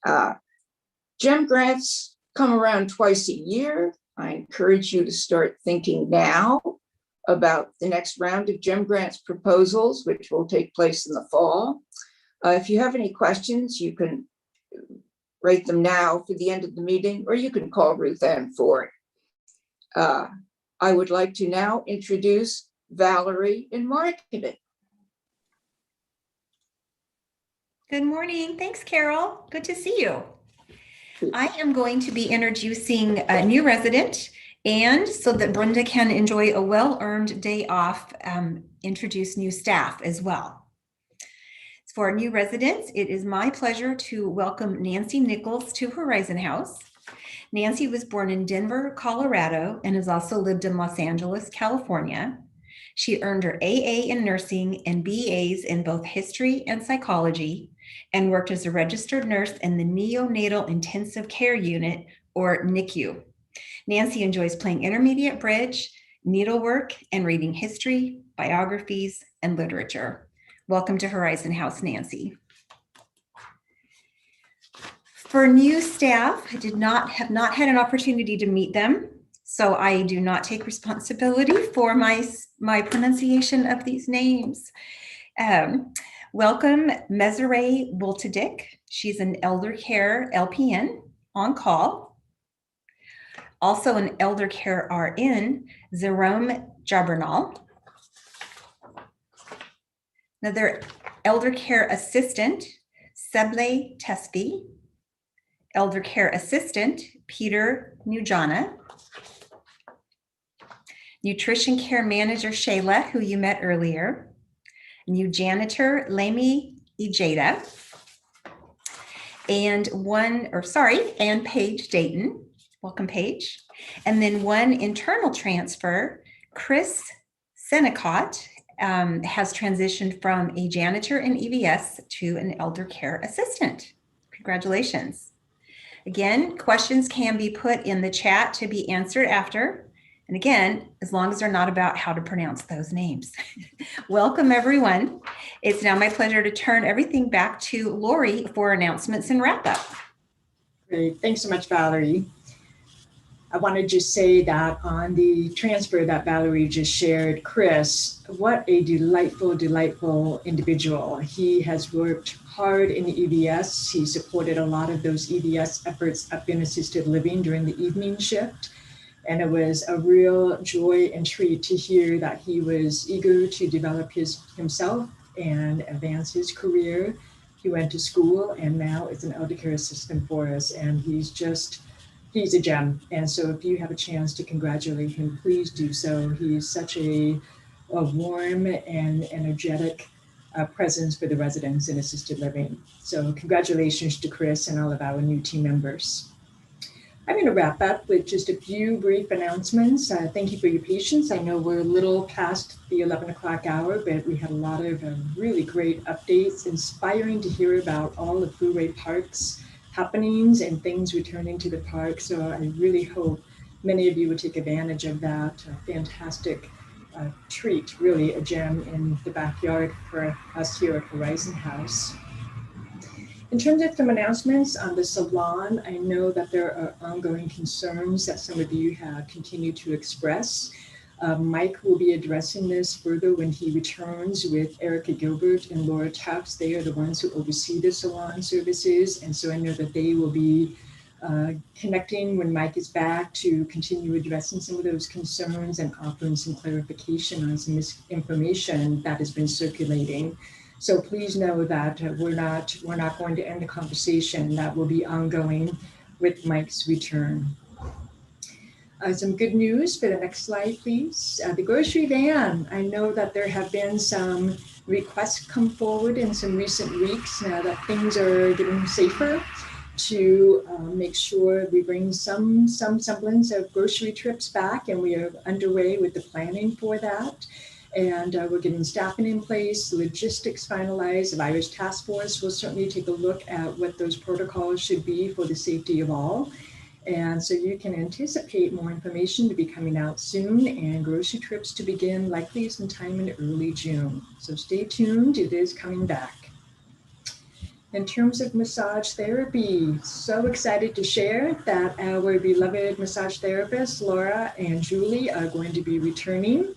[SPEAKER 10] GEM grants come around twice a year. I encourage you to start thinking now about the next round of GEM grants proposals, which will take place in the fall. If you have any questions, you can write them now for the end of the meeting, or you can call Ruth Ann for it. I would like to now introduce Valerie in marketing.
[SPEAKER 11] Good morning. Thanks, Carol. Good to see you. I am going to be introducing a new resident, and so that Brenda can enjoy a well-earned day off, introduce new staff as well. For our new residents, it is my pleasure to welcome Nancy Nichols to Horizon House. Nancy was born in Denver, Colorado, and has also lived in Los Angeles, California. She earned her AA in nursing and BAs in both history and psychology, and worked as a registered nurse in the Neonatal Intensive Care Unit, or NICU. Nancy enjoys playing intermediate bridge, needlework, and reading history, biographies, and literature. Welcome to Horizon House, Nancy. For new staff, I have not had an opportunity to meet them, so I do not take responsibility for my pronunciation of these names. Welcome, Mesere Bultadik. She's an elder care LPN on call. Also an elder care RN, Jerome Jabernal. Another elder care assistant, Seble Tespi. Elder care assistant, Peter Nujana. Nutrition care manager, Shayla, who you met earlier. New janitor, Lamy Ejeda. And Paige Dayton. Welcome, Paige. And then one internal transfer, Chris Senecott, has transitioned from a janitor in EVS to an elder care assistant. Congratulations. Again, questions can be put in the chat to be answered after. And again, as long as they're not about how to pronounce those names. Welcome, everyone. It's now my pleasure to turn everything back to Lori for announcements and wrap up.
[SPEAKER 2] Great. Thanks so much, Valerie. I want to just say that on the transfer that Valerie just shared, Chris, what a delightful, delightful individual. He has worked hard in the EVS. He supported a lot of those EVS efforts up in assisted living during the evening shift. And it was a real joy and treat to hear that he was eager to develop himself and advance his career. He went to school and now is an elder care assistant for us. And he's a gem. And so if you have a chance to congratulate him, please do so. He is such a warm and energetic presence for the residents in assisted living. So congratulations to Chris and all of our new team members. I'm going to wrap up with just a few brief announcements. Thank you for your patience. I know we're a little past the 11 o'clock hour, but we had a lot of really great updates, inspiring to hear about all the Freeway Parks, happenings and things returning to the park. So I really hope many of you would take advantage of that fantastic treat, really a gem in the backyard for us here at Horizon House. In terms of some announcements on the salon, I know that there are ongoing concerns that some of you have continued to express. Mike will be addressing this further when he returns with Erica Gilbert and Laura Tufts. They are the ones who oversee the salon services. And so I know that they will be connecting when Mike is back to continue addressing some of those concerns and offering some clarification on some misinformation that has been circulating. So please know that we're not going to end the conversation. That will be ongoing with Mike's return. Some good news for the next slide, please. The grocery van. I know that there have been some requests come forward in some recent weeks now that things are getting safer to make sure we bring some semblance of grocery trips back, and we are underway with the planning for that. And we're getting staffing in place, logistics finalized. The virus task force will certainly take a look at what those protocols should be for the safety of all. And so you can anticipate more information to be coming out soon and grocery trips to begin likely sometime in early June. So stay tuned, it is coming back. In terms of massage therapy, so excited to share that our beloved massage therapists, Laura and Julie, are going to be returning.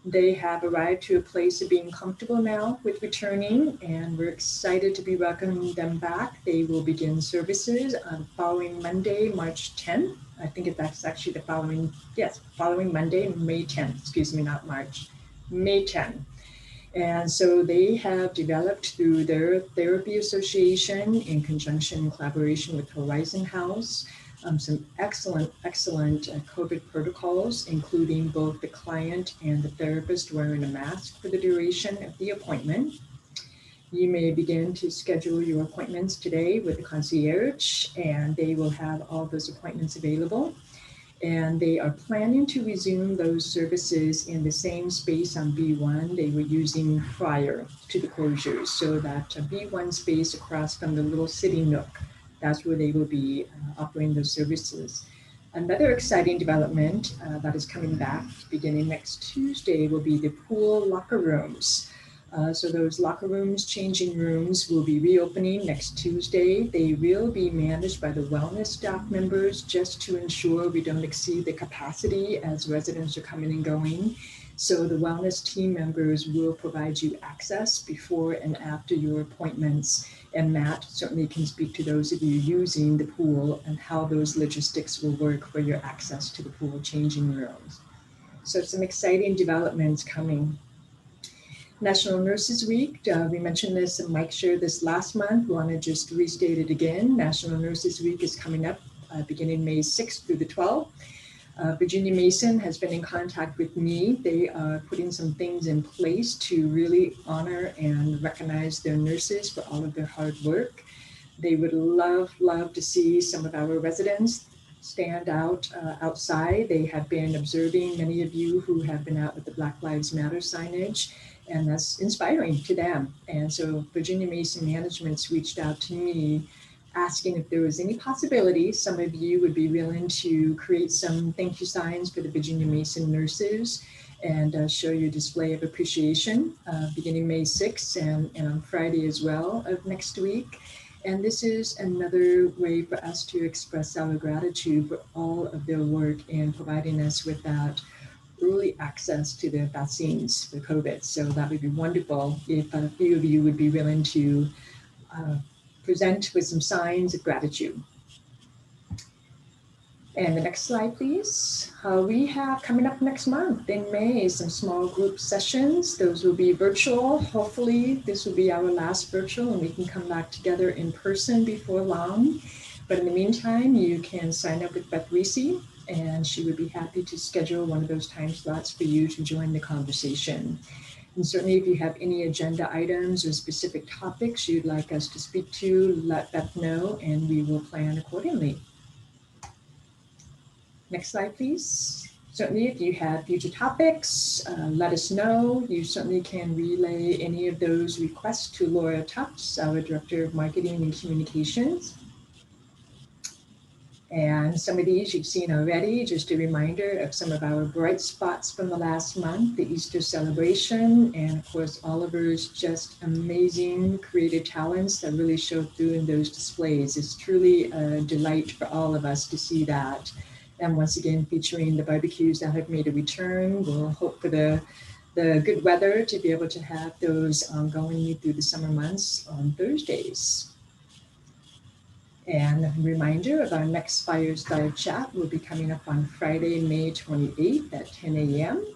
[SPEAKER 2] They have arrived to a place of being comfortable now with returning, and we're excited to be welcoming them back. They will begin services on following Monday, March 10th. I think that's actually the following Monday, May 10th, excuse me, not March, May 10th. And so they have developed through their therapy association in conjunction and collaboration with Horizon House, some excellent COVID protocols, including both the client and the therapist wearing a mask for the duration of the appointment. You may begin to schedule your appointments today with the concierge, and they will have all those appointments available. And they are planning to resume those services in the same space on B1 they were using prior to the closures. So that B1 space across from the little city nook, that's where they will be offering those services. Another exciting development that is coming back beginning next Tuesday will be the pool locker rooms. So those locker rooms, changing rooms will be reopening next Tuesday. They will be managed by the wellness staff members just to ensure we don't exceed the capacity as residents are coming and going. So the wellness team members will provide you access before and after your appointments. And Matt certainly can speak to those of you using the pool and how those logistics will work for your access to the pool changing rooms. So some exciting developments coming. National Nurses Week, we mentioned this and Mike shared this last month. We want to just restate it again. National Nurses Week is coming up beginning May 6th through the 12th. Virginia Mason has been in contact with me. They are putting some things in place to really honor and recognize their nurses for all of their hard work. They would love to see some of our residents stand out outside. They have been observing many of you who have been out with the Black Lives Matter signage, and that's inspiring to them. And so Virginia Mason Management's reached out to me asking if there was any possibility some of you would be willing to create some thank you signs for the Virginia Mason nurses and show your display of appreciation beginning May 6th and on Friday as well of next week. And this is another way for us to express our gratitude for all of their work in providing us with that early access to the vaccines for COVID. So that would be wonderful if a few of you would be willing to present with some signs of gratitude. And the next slide, please. We have coming up next month in May, some small group sessions. Those will be virtual. Hopefully this will be our last virtual and we can come back together in person before long. But in the meantime, you can sign up with Beth Reese and she would be happy to schedule one of those time slots for you to join the conversation. And certainly if you have any agenda items or specific topics you'd like us to speak to, let Beth know and we will plan accordingly. Next slide, please. Certainly if you have future topics, let us know. You certainly can relay any of those requests to Laura Tufts, our Director of Marketing and Communications. And some of these you've seen already, just a reminder of some of our bright spots from the last month, the Easter celebration, and of course, Oliver's just amazing creative talents that really show through in those displays. It's truly a delight for all of us to see that. And once again, featuring the barbecues that have made a return. We'll hope for the good weather to be able to have those going through the summer months on Thursdays. And a reminder of our next Fireside Chat will be coming up on Friday, May 28th at 10 a.m.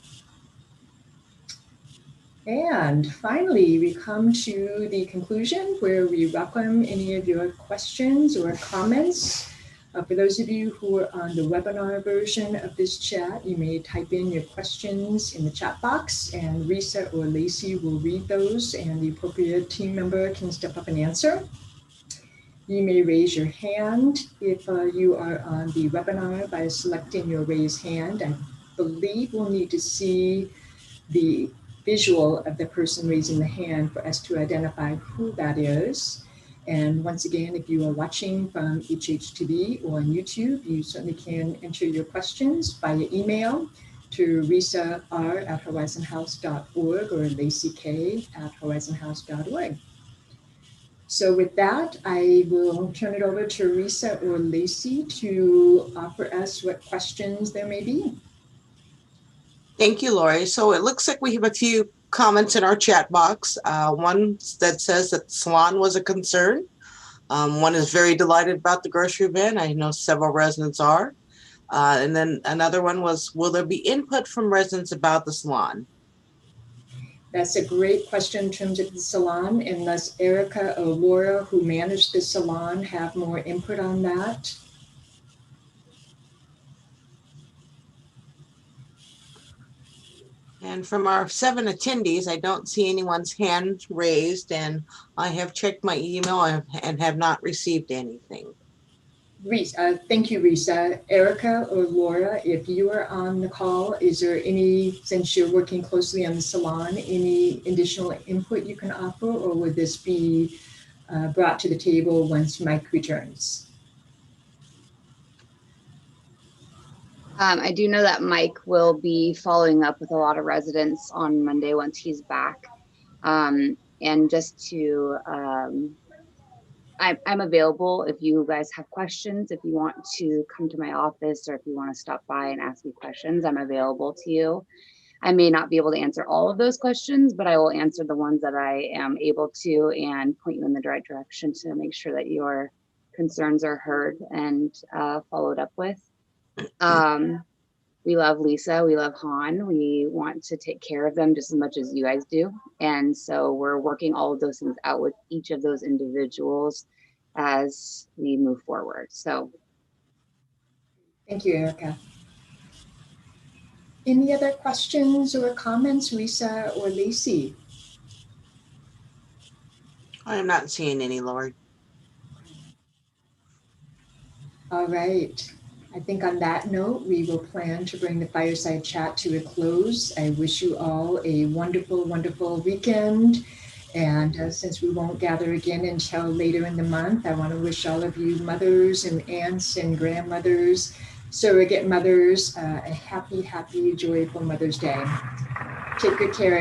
[SPEAKER 2] And finally, we come to the conclusion where we welcome any of your questions or comments. For those of you who are on the webinar version of this chat, you may type in your questions in the chat box, and Risa or Lacey will read those, and the appropriate team member can step up and answer. You may raise your hand if you are on the webinar by selecting your raise hand. I believe we'll need to see the visual of the person raising the hand for us to identify who that is. And once again, if you are watching from HHTV or on YouTube, you certainly can enter your questions via email to risar@horizonhouse.org or laceyk@horizonhouse.org. So with that, I will turn it over to Risa or Lacey to offer us what questions there may be.
[SPEAKER 1] Thank you, Lori. So it looks like we have a few comments in our chat box. One that says that the salon was a concern. One is very delighted about the grocery bin. I know several residents are. And then another one was, will there be input from residents about the salon?
[SPEAKER 2] That's a great question in terms of the salon, unless Erica or Laura, who manage the salon, have more input on that.
[SPEAKER 1] And from our 7 attendees, I don't see anyone's hand raised, and I have checked my email and have not received anything.
[SPEAKER 2] Thank you, Risa. Erica or Laura, if you are on the call, is there any, since you're working closely on the salon, any additional input you can offer, or would this be brought to the table once Mike returns?
[SPEAKER 12] I do know that Mike will be following up with a lot of residents on Monday once he's back. And just to, I'm available if you guys have questions. If you want to come to my office or if you want to stop by and ask me questions, I'm available to you. I may not be able to answer all of those questions, but I will answer the ones that I am able to and point you in the right direction to make sure that your concerns are heard and followed up with. We love Lisa, we love Han, we want to take care of them just as much as you guys do. And so we're working all of those things out with each of those individuals as we move forward. So.
[SPEAKER 2] Thank you, Erica. Any other questions or comments, Risa or Lacey?
[SPEAKER 1] I am not seeing any, Lori.
[SPEAKER 2] All right. I think on that note, we will plan to bring the Fireside Chat to a close. I wish you all a wonderful, wonderful weekend. And since we won't gather again until later in the month, I want to wish all of you mothers and aunts and grandmothers, surrogate mothers, a happy, happy, joyful Mother's Day. Take good care.